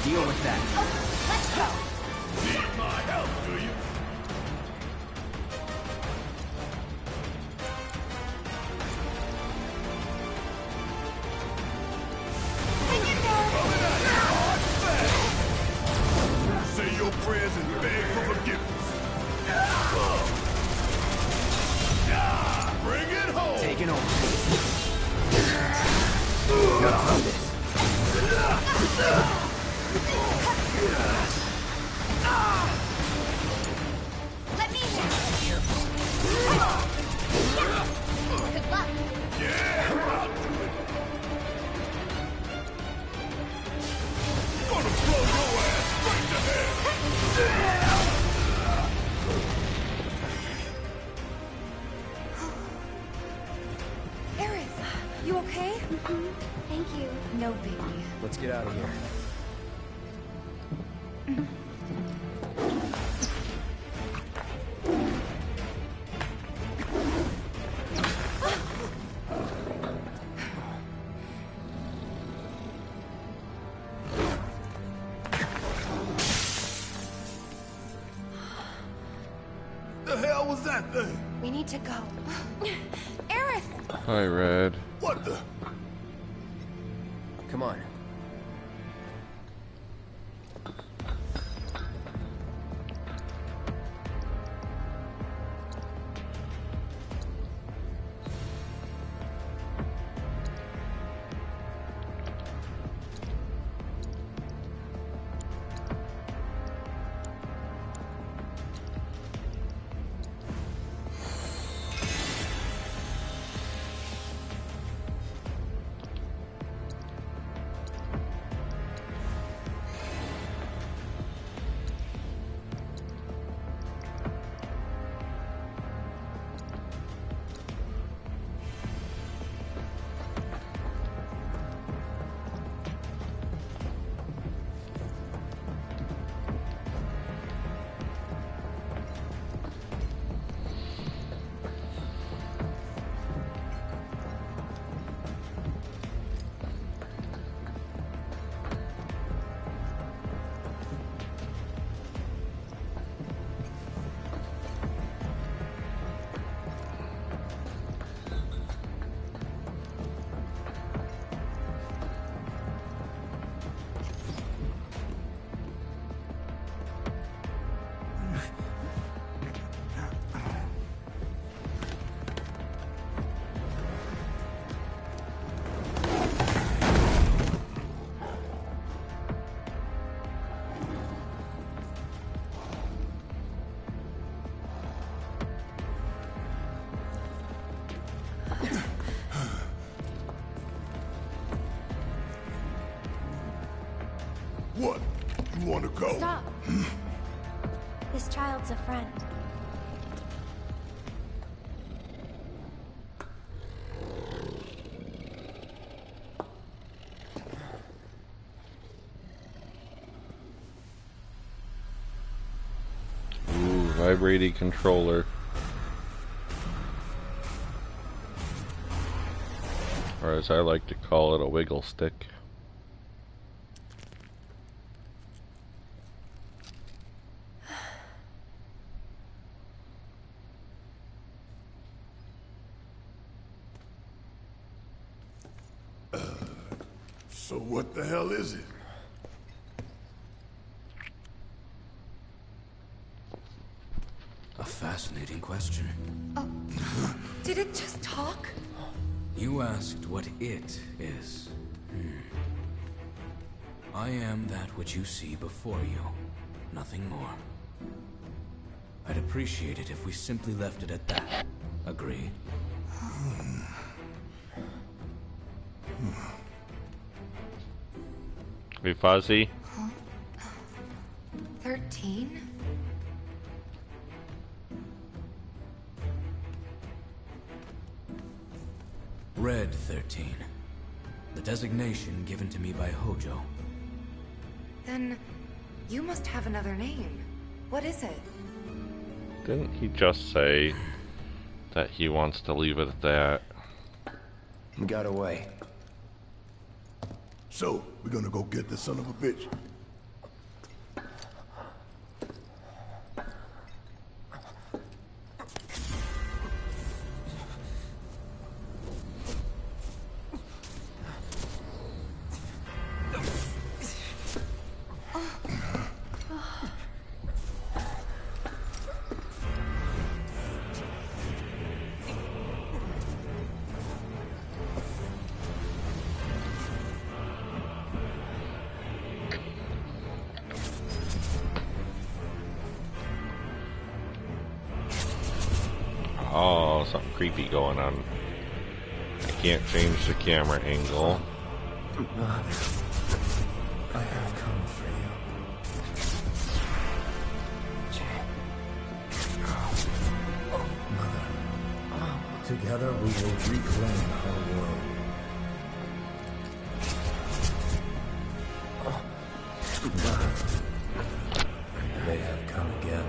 Deal with that. Let's go. Need my help, do you? Coming at you hard and fast. Say your prayers and beg for forgiveness. Bring it home. Taking over. Got this. Let me handle you. Good luck. Yeah, I'll do it. Gonna blow your ass straight to hell. Aerith, you okay? Thank you. No biggie. Let's get out of here. The hell was that thing? We need to go. Aerith! Hi, Red. What the? Come on. What? You want to go? Stop. This child's a friend. Vibrating controller. Or as I like to call it, a wiggle stick. So what the hell is it? A fascinating question. Oh, did it just talk? You asked what it is. I am that which you see before you. Nothing more. I'd appreciate it if we simply left it at that. Agreed? Hey, Fuzzy. Huh? 13? Red 13. The designation given to me by Hojo. Then you must have another name. What is it? Didn't he just say that he wants to leave it at that? He got away. So, we're gonna go get the son of a bitch. Oh, something creepy going on. I can't change the camera angle. I have come for you. Mother, together we will reclaim our world. They have come again.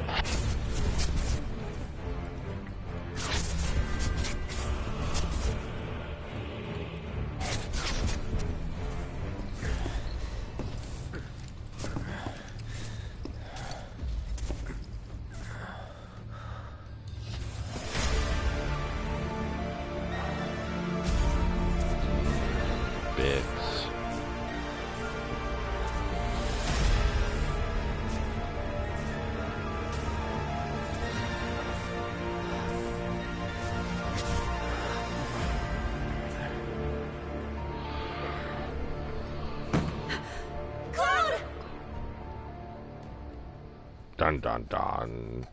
Dun dun dun.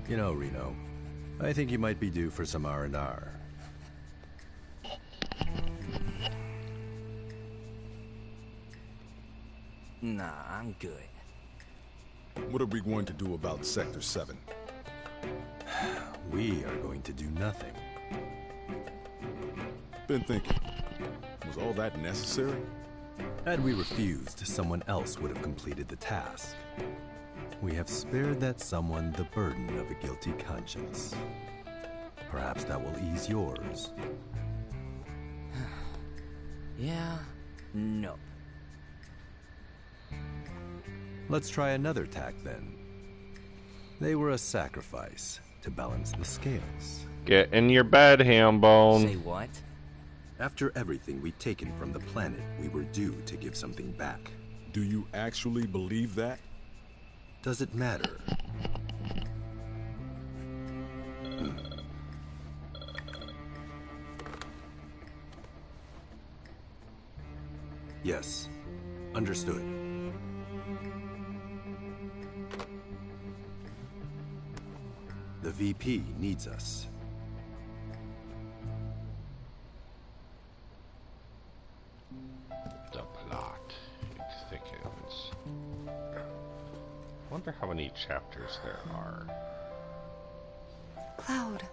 You know, Reno, I think you might be due for some R&R. Nah, I'm good. What are we going to do about Sector 7? We are going to do nothing. Been thinking, was all that necessary? Had we refused, someone else would have completed the task. We have spared that someone the burden of a guilty conscience. Perhaps that will ease yours. Yeah, nope. Let's try another tack then. They were a sacrifice to balance the scales. Get in your bed, Hambone. Say what? After everything we'd taken from the planet, we were due to give something back. Do you actually believe that? Does it matter? Yes, understood. The VP needs us. The plot thickens. Wonder how many chapters there are. Cloud.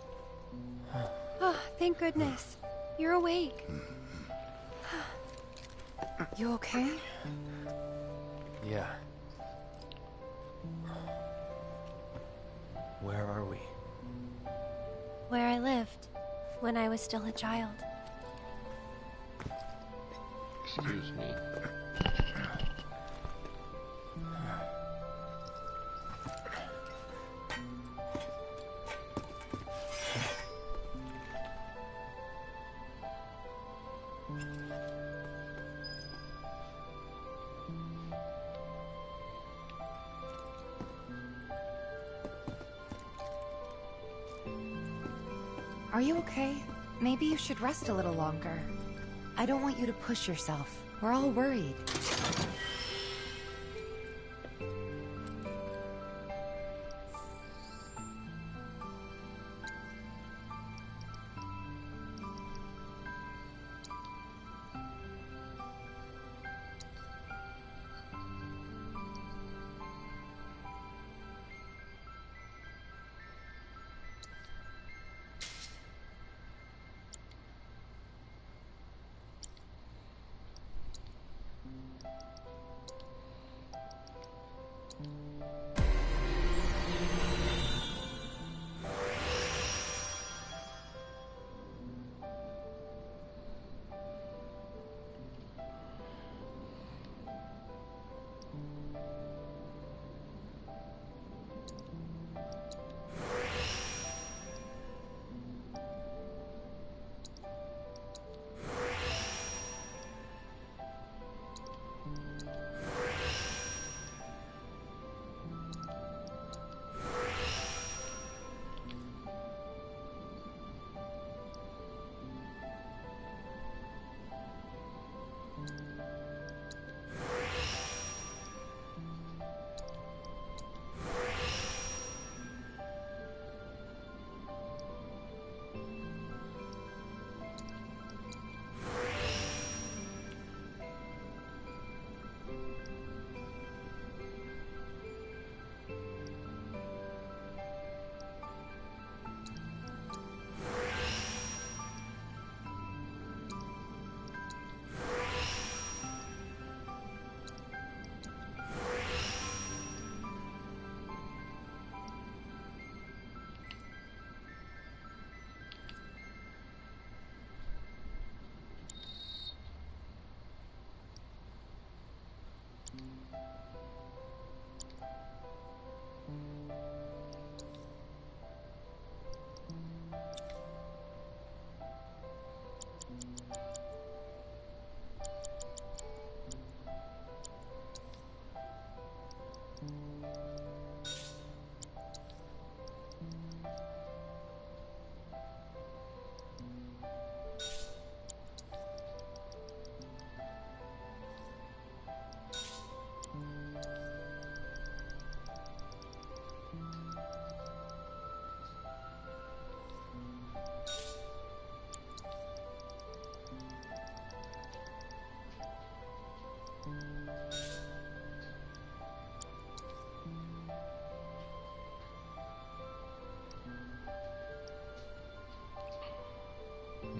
Oh, thank goodness. You're awake. You okay? Yeah. Where are we? Where I lived when I was still a child. Excuse me. Are you okay? Maybe you should rest a little longer. I don't want you to push yourself. We're all worried.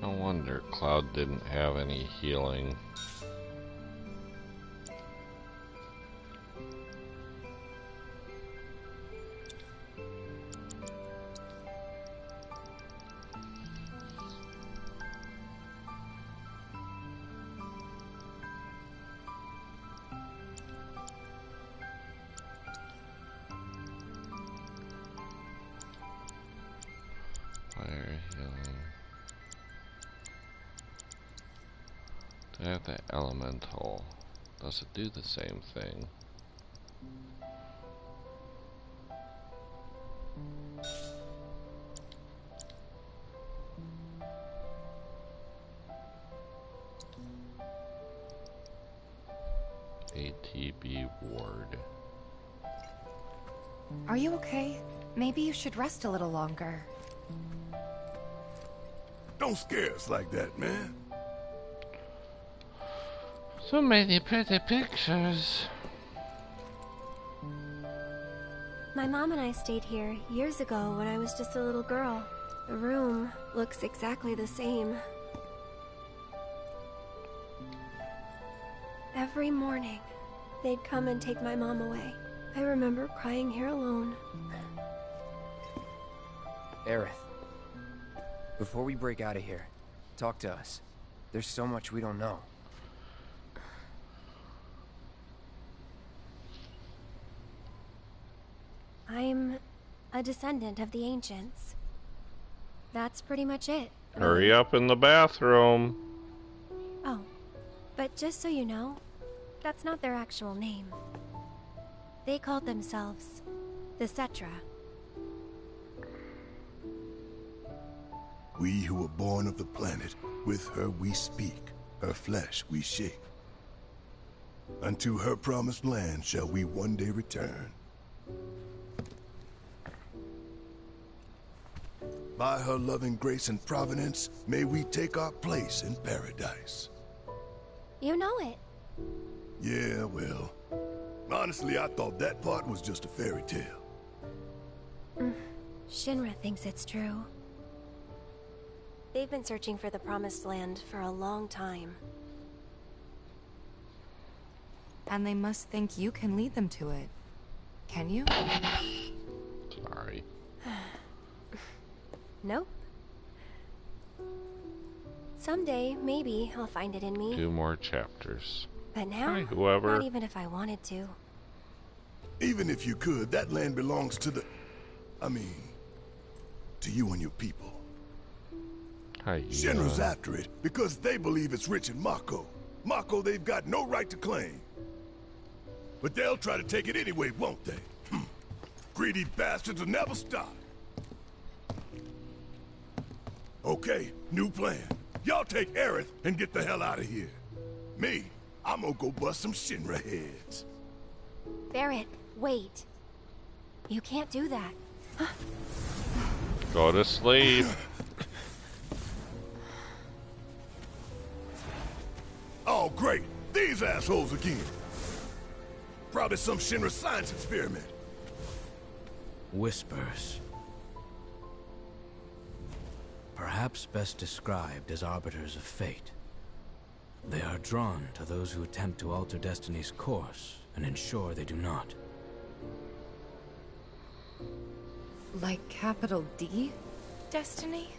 No wonder Cloud didn't have any healing. Fire healing. Do I have the elemental? Does it do the same thing? ATB ward. Are you okay? Maybe you should rest a little longer. Don't scare us like that, man. So many pretty pictures. My mom and I stayed here years ago when I was just a little girl. The room looks exactly the same. Every morning, they'd come and take my mom away. I remember crying here alone. Aerith, before we break out of here, talk to us. There's so much we don't know. I'm a descendant of the ancients. That's pretty much it. Hurry up in the bathroom. Oh, but just so you know, that's not their actual name. They called themselves the Cetra. We who were born of the planet, with her we speak, her flesh we shape. Unto her promised land shall we one day return. By her loving grace and providence, may we take our place in paradise. You know it. Yeah, well, honestly, I thought that part was just a fairy tale. Shinra thinks it's true. They've been searching for the Promised Land for a long time. And they must think you can lead them to it. Can you? Sorry. Nope. Someday, maybe, I'll find it in me. 2 more chapters. But now, Hi, whoever. not even if I wanted to. Even if you could, that land belongs to the... I mean, to you and your people. Hi, Shinra's after it because they believe it's rich in Mako. Mako they've got no right to claim. But they'll try to take it anyway, won't they? Greedy bastards will never stop. Okay, new plan. Y'all take Aerith and get the hell out of here. Me, I'm gonna go bust some Shinra heads. Barrett, wait. You can't do that. Go to sleep. Oh, great. These assholes again. Probably some Shinra science experiment. Whispers. Perhaps best described as arbiters of fate. They are drawn to those who attempt to alter destiny's course and ensure they do not. Like capital D? Destiny?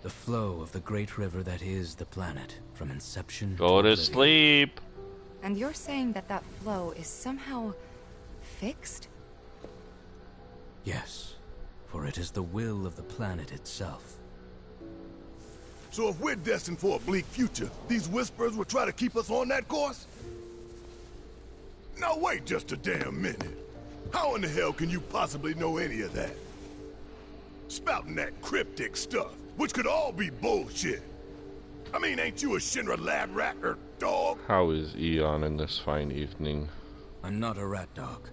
The flow of the great river that is the planet, from inception Go to oblivion. sleep. And you're saying that that flow is somehow fixed? Yes, for it is the will of the planet itself. So if we're destined for a bleak future, these Whispers will try to keep us on that course? Now wait just a damn minute. How in the hell can you possibly know any of that? Spouting that cryptic stuff, which could all be bullshit. I mean, ain't you a Shinra lab rat or dog? How is Eon in this fine evening? I'm not a rat dog.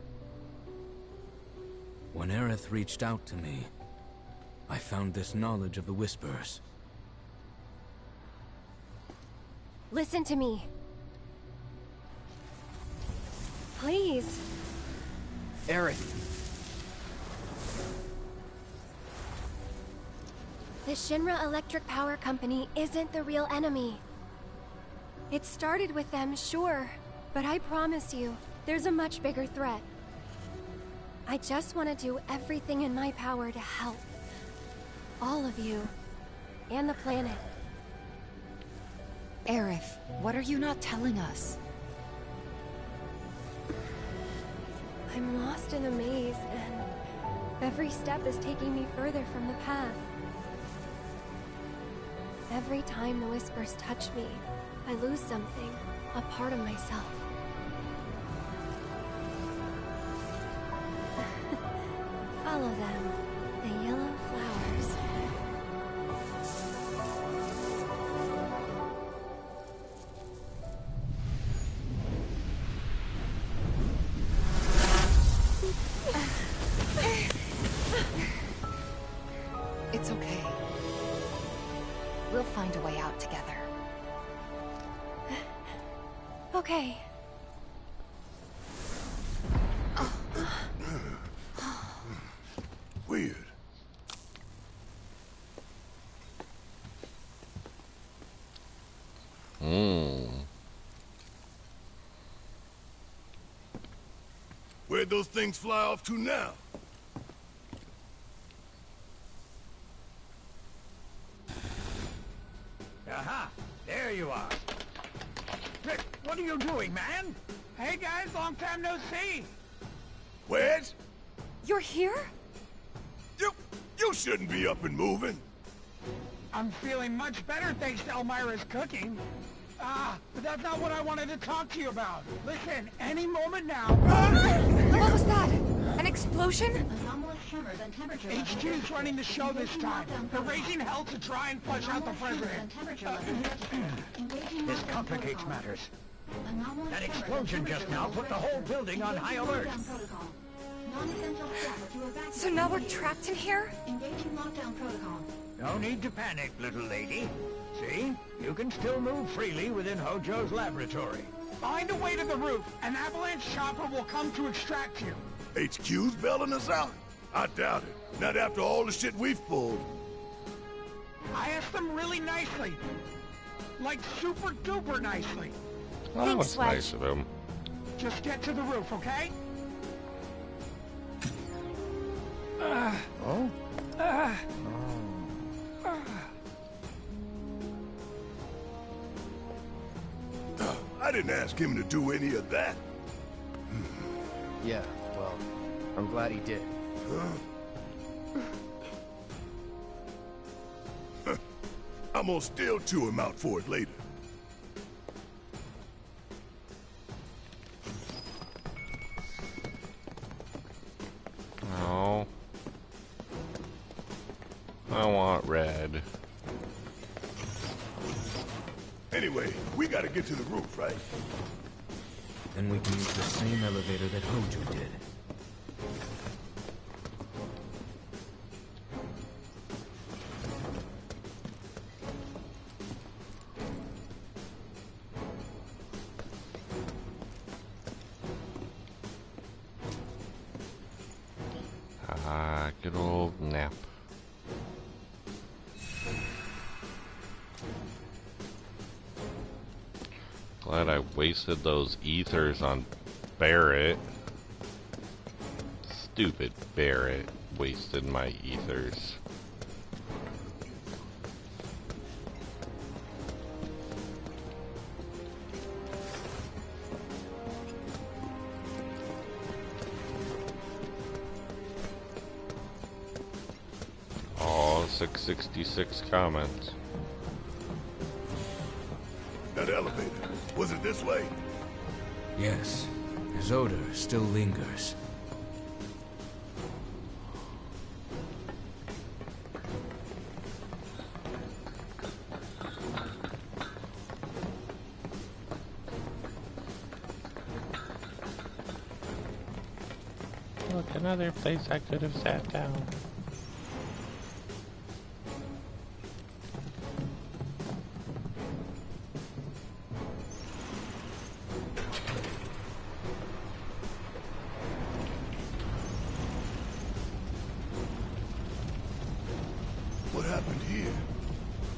When Aerith reached out to me, I found this knowledge of the Whispers. Listen to me. Please. Aerith. The Shinra Electric Power Company isn't the real enemy. It started with them, sure, but I promise you, there's a much bigger threat. I just want to do everything in my power to help. All of you. And the planet. Aerith, what are you not telling us? I'm lost in a maze, and every step is taking me further from the path. Every time the Whispers touch me, I lose something, a part of myself. Follow them, the yellow flowers. It's okay. We'll find a way out together. Okay. Where'd those things fly off to now? Aha! There you are. Rick, what are you doing, man? Hey guys, long time no see. Wedge? You're here? You shouldn't be up and moving. I'm feeling much better thanks to Elmira's cooking. But that's not what I wanted to talk to you about. Listen, any moment now... What was that? An explosion? HQ's running the show this time. They're raising hell to try and flush out the president. This complicates matters. That explosion just now put the whole building on high alert. So now we're trapped in here? No need to panic, little lady. See? You can still move freely within Hojo's laboratory. Find a way to the roof. An avalanche chopper will come to extract you. HQ's bailing us out? I doubt it. Not after all the shit we've pulled. I asked them really nicely. Like super duper nicely. Well, that was nice of him. Just get to the roof, okay? I didn't ask him to do any of that. Yeah, well, I'm glad he did. I'm gonna still chew him out for it later. Oh. I want red. Anyway, we gotta get to the roof, right? Then we can use the same elevator that Hojo did. Good old nap. Glad I wasted those ethers on Barrett. Stupid Barrett wasted my ethers. Oh, 666 comments. That elevator, was it this way? Yes, his odor still lingers. Look, another place I could have sat down. What happened here?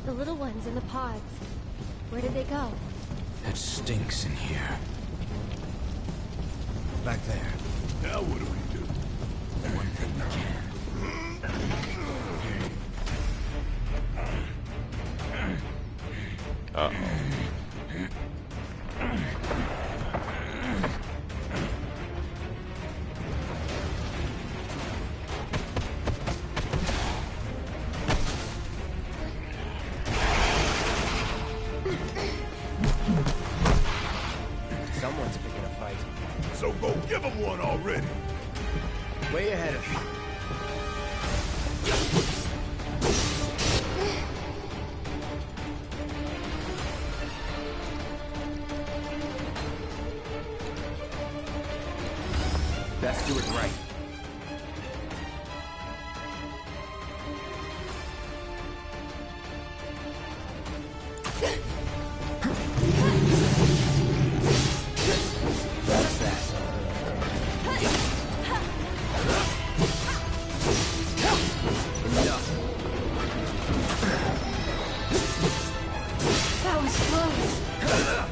The little ones in the pods. Where did they go? It stinks in here. Back there. Now what do we do? One thing we can. Uh-oh. Someone's picking a fight. So go give him one already. Way ahead of you. Best do it right. That's that. Enough. That was close. That's that.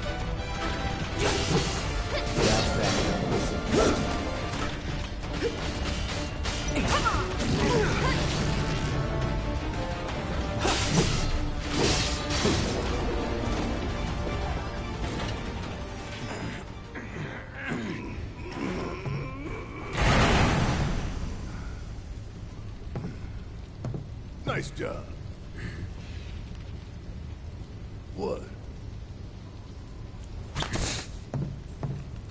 Nice job. What?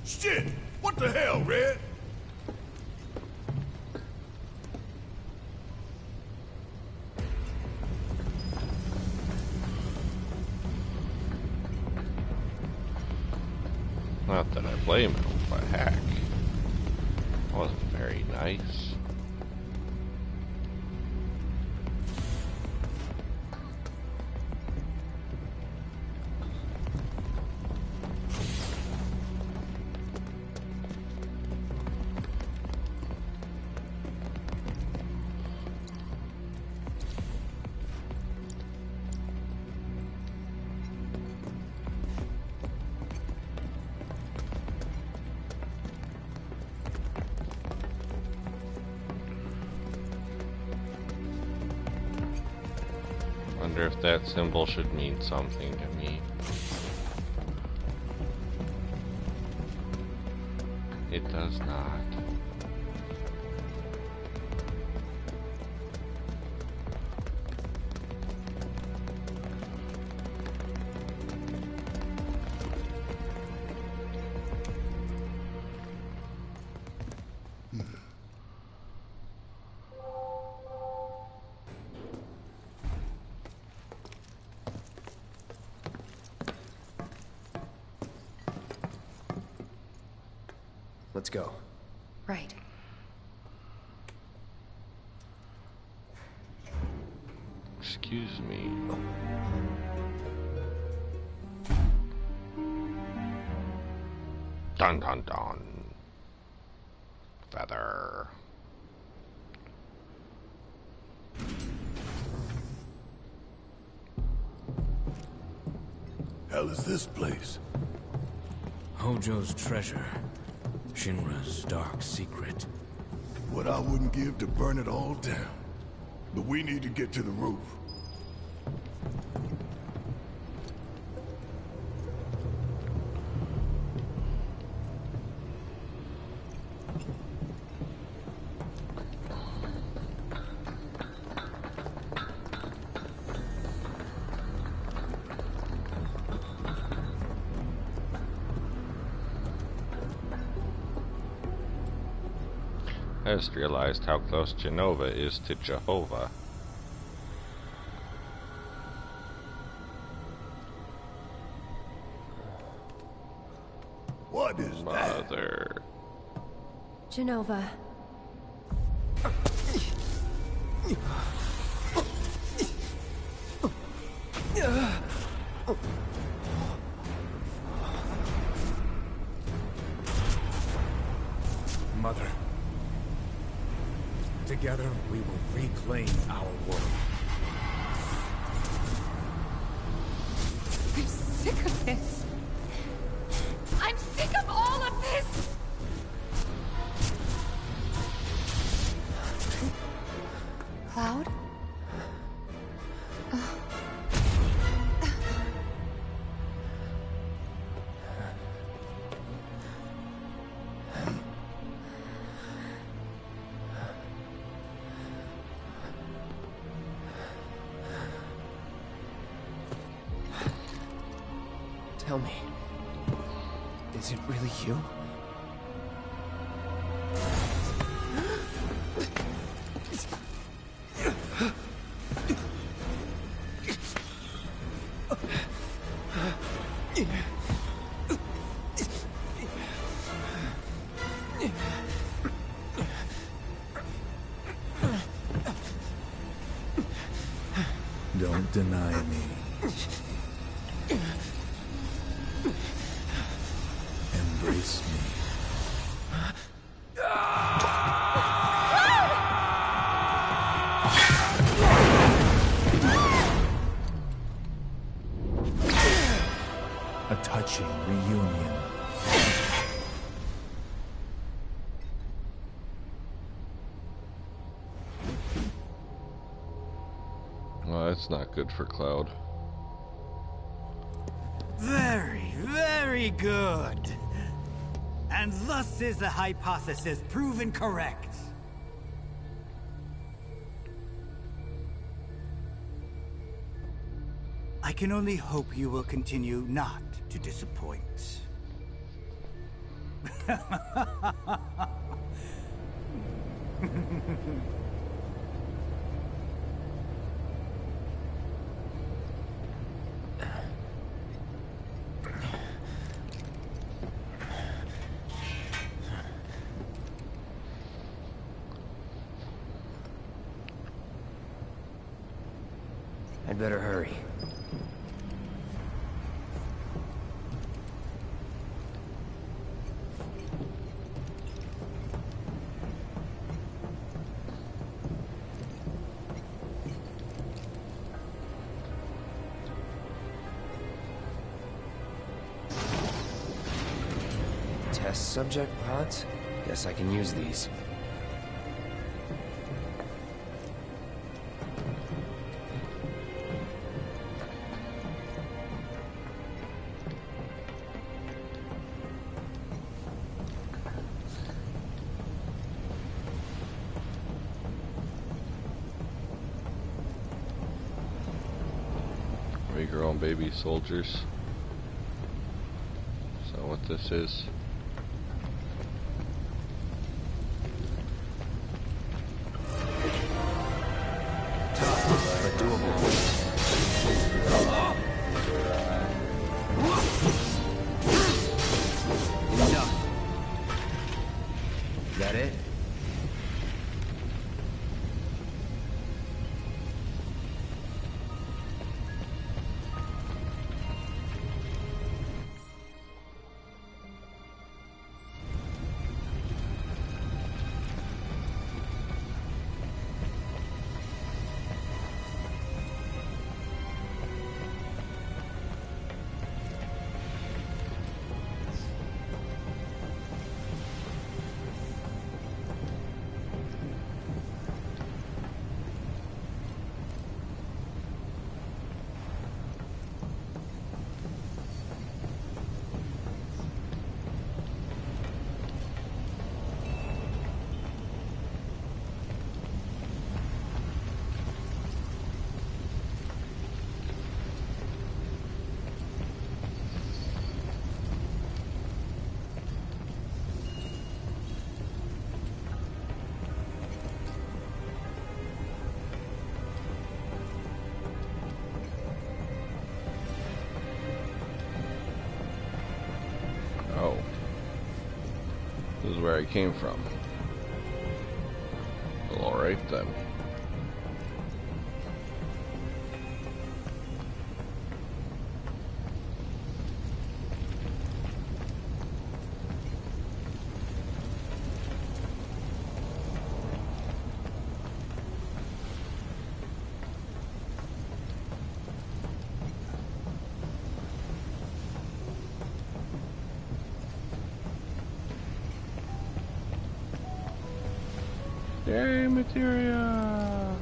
Shit! What the hell, Red? Not that I blame him, but heck. Wasn't very nice. Wonder if that symbol should mean something to me. It does not. Let's go. Right. Excuse me. Dun dun dun. Feather. Hell is this place? Hojo's treasure. Shinra's dark secret. What I wouldn't give to burn it all down. But we need to get to the roof. I just realized how close Genova is to Jehovah. What is Mother? Genova. Mother. Together, we will reclaim our world. I'm sick of this. I'm sick of all of this! Cloud? Tell me, is it really you? Don't deny me. Embrace me. A touching reunion. Well, that's not good for Cloud. Very, very good. And thus is the hypothesis proven correct. can only hope you will continue not to disappoint. I'd better hurry. Test subject pods? Guess I can use these. Make your own baby soldiers. Is that what this is? Tough, but doable. Enough. That it? Oh. This is where I came from. Well, alright then. Yay, materia!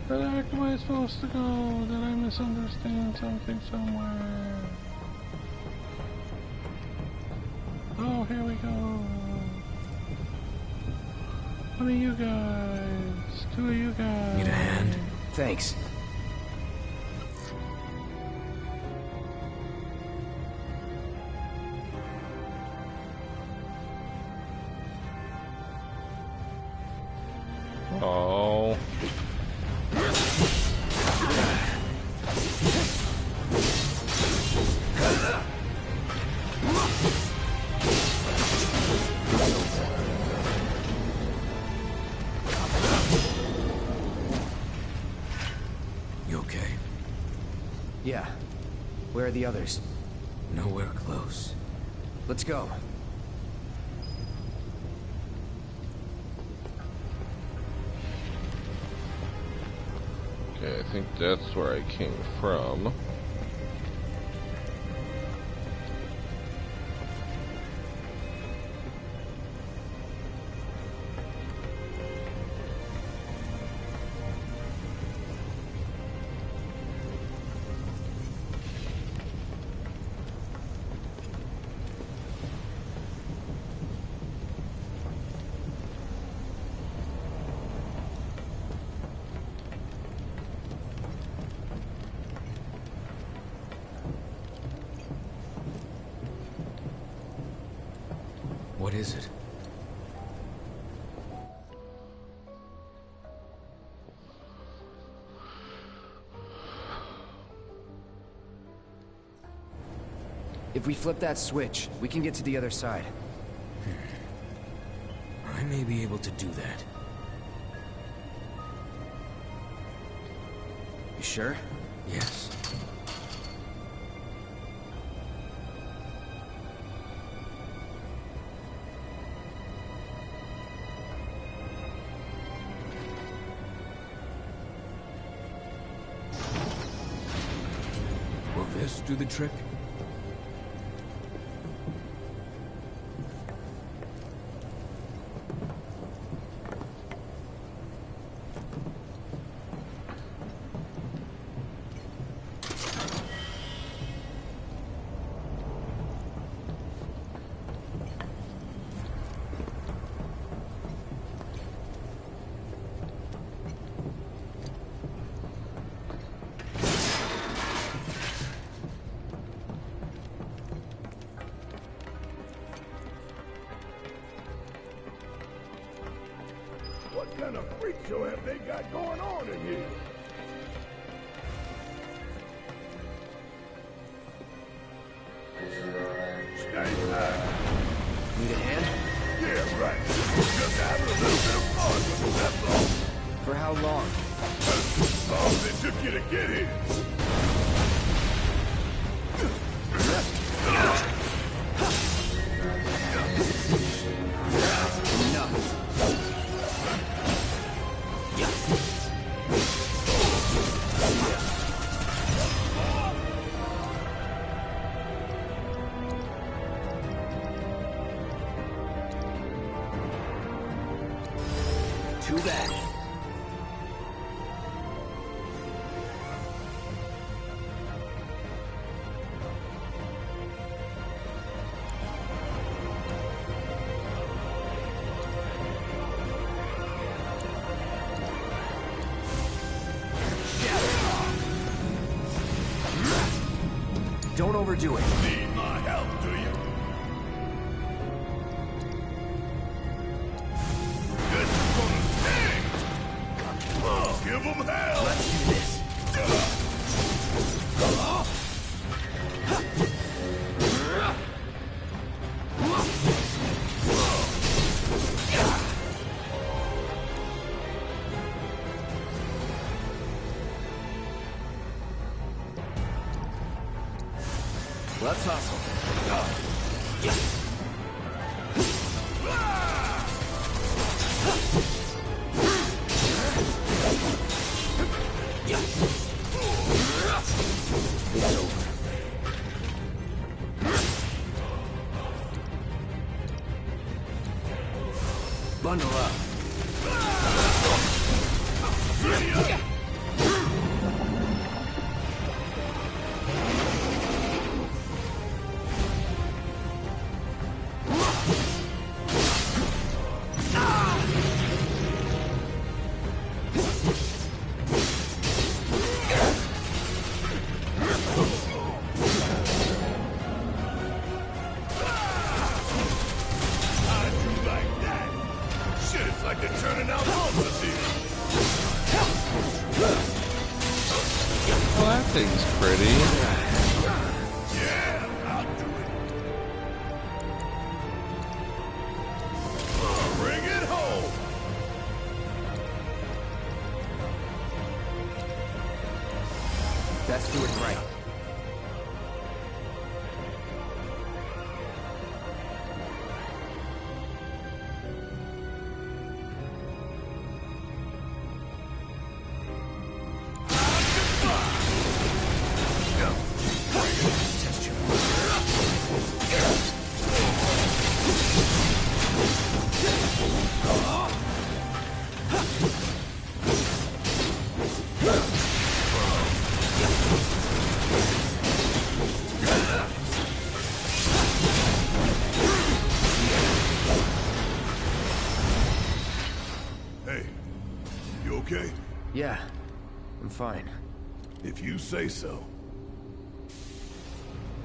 Where the heck am I supposed to go? Did I misunderstand something somewhere? Oh, here we go. One of you guys. Two of you guys. Need a hand? Thanks. Oh. You okay? Yeah. Where are the others? Nowhere close. Let's go. Okay, I think that's where I came from. What is it? If we flip that switch, we can get to the other side. I may be able to do that. You sure? Yes. Will this do the trick? What kind of freak show have they got going on in here? Stay back. Need a hand? Yeah, right. Just having a little bit of fun with them, that's all. For how long? As long as it took you to get here. Too bad. Don't overdo it. Need my help, do you? This is gonna sting! Come on, give them hell! Let's do this. Let's hustle. It's over. Bundle up. Shit, it's like they're turning out Walnut here. Well, that thing's pretty. Yeah, I'll do it. Bring it home. Let's do it right. Hey, you okay? Yeah, I'm fine. If you say so.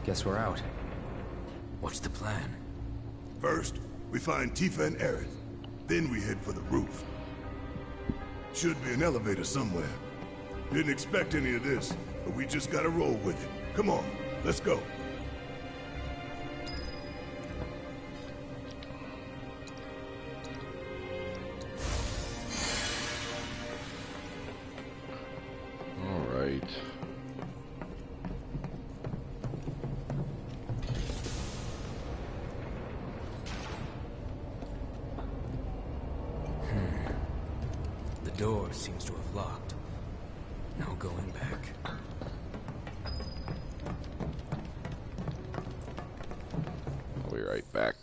Guess we're out. What's the plan? First, We find Tifa and Aerith. Then we head for the roof. Should be an elevator somewhere. Didn't expect any of this, but we just gotta roll with it. Come on, let's go. All right. The door seems to have locked. No going back. I'll be right back.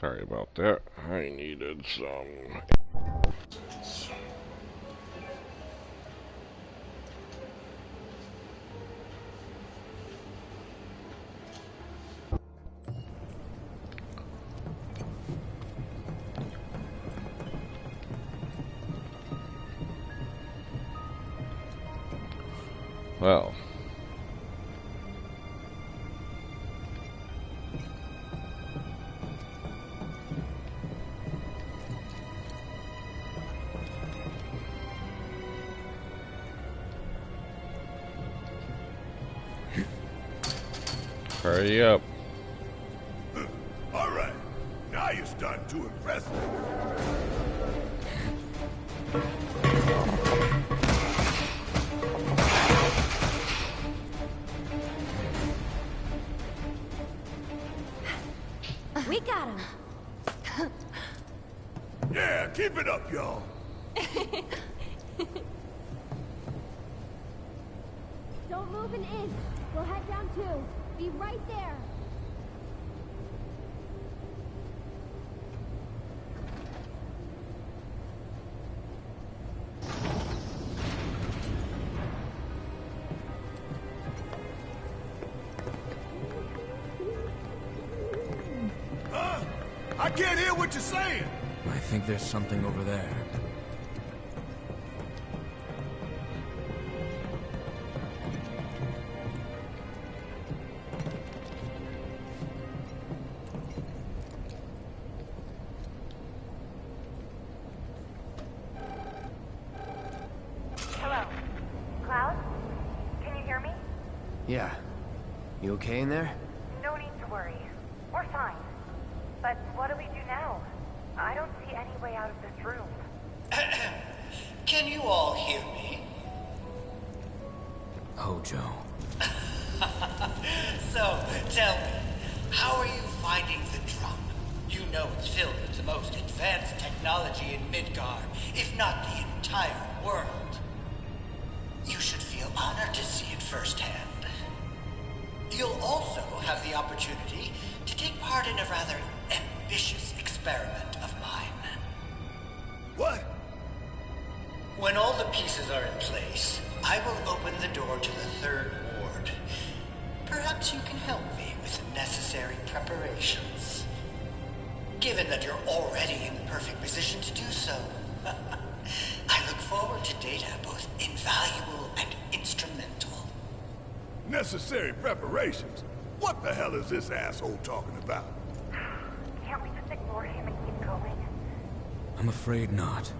Sorry about that. I needed some. Well. Hurry up. All right. Now you're starting to impress me. We got him. Yeah, keep it up, y'all. Don't move an inch. We'll head down too. Be right there. Huh? I can't hear what you're saying. I think there's something over there. Hello? Cloud? Can you hear me? Yeah. You okay in there? No need to worry. We're fine. But what do we do now? I don't see any way out of this room. Can you all hear me? Hojo. So, tell me, how are you finding the drum? You know it's filled with the most advanced technology in Midgard, if not the entire world. You should feel be an honor to see it firsthand. You'll also have the opportunity to take part in a rather ambitious experiment of mine. What? When all the pieces are in place, I will open the door to the third ward. Perhaps you can help me with the necessary preparations. Given that you're already in the perfect position to do so. I look forward to data both invaluable and instrumental. Necessary preparations? What the hell is this asshole talking about? Can't we just ignore him and keep going? I'm afraid not.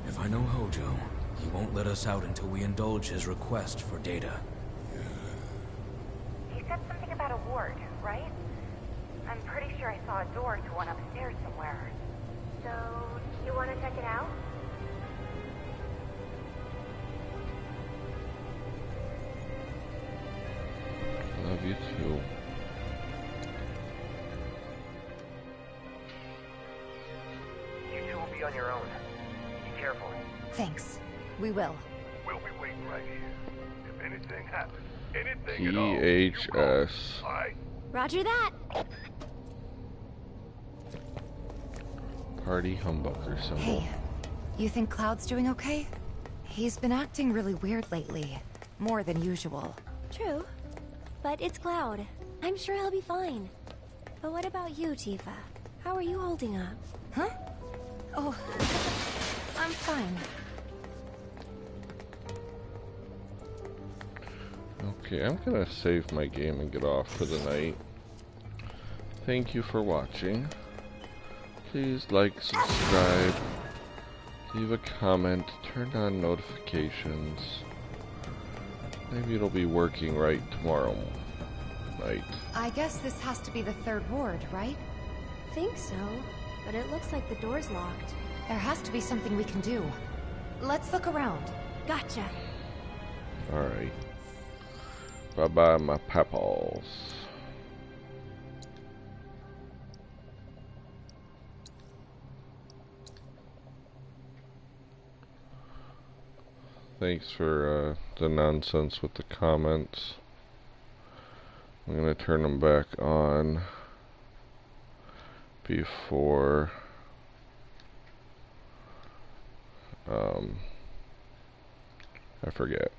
If I know Hojo, he won't let us out until we indulge his request for data. He said something about a ward, right? I'm pretty sure I saw a door to one upstairs somewhere. So, you want to check it out? Love you too. You two will be on your own. Be careful. Thanks. We will. We'll be waiting right here. If anything happens, anything at all, you call. PHS. Alright? Roger that. Party humbucker symbol. Hey, you think Cloud's doing okay? He's been acting really weird lately. More than usual. True. But it's Cloud. I'm sure he'll be fine. But what about you, Tifa? How are you holding up? Huh? Oh, I'm fine. Okay, I'm gonna save my game and get off for the night. Thank you for watching. Please like, subscribe, leave a comment, turn on notifications. Maybe it'll be working right tomorrow night. I guess this has to be the third ward, right? Think so. But it looks like the door's locked. There has to be something we can do. Let's look around. Gotcha. Alright. Bye-bye, my papples. Thanks for the nonsense with the comments. I'm going to turn them back on before I forget.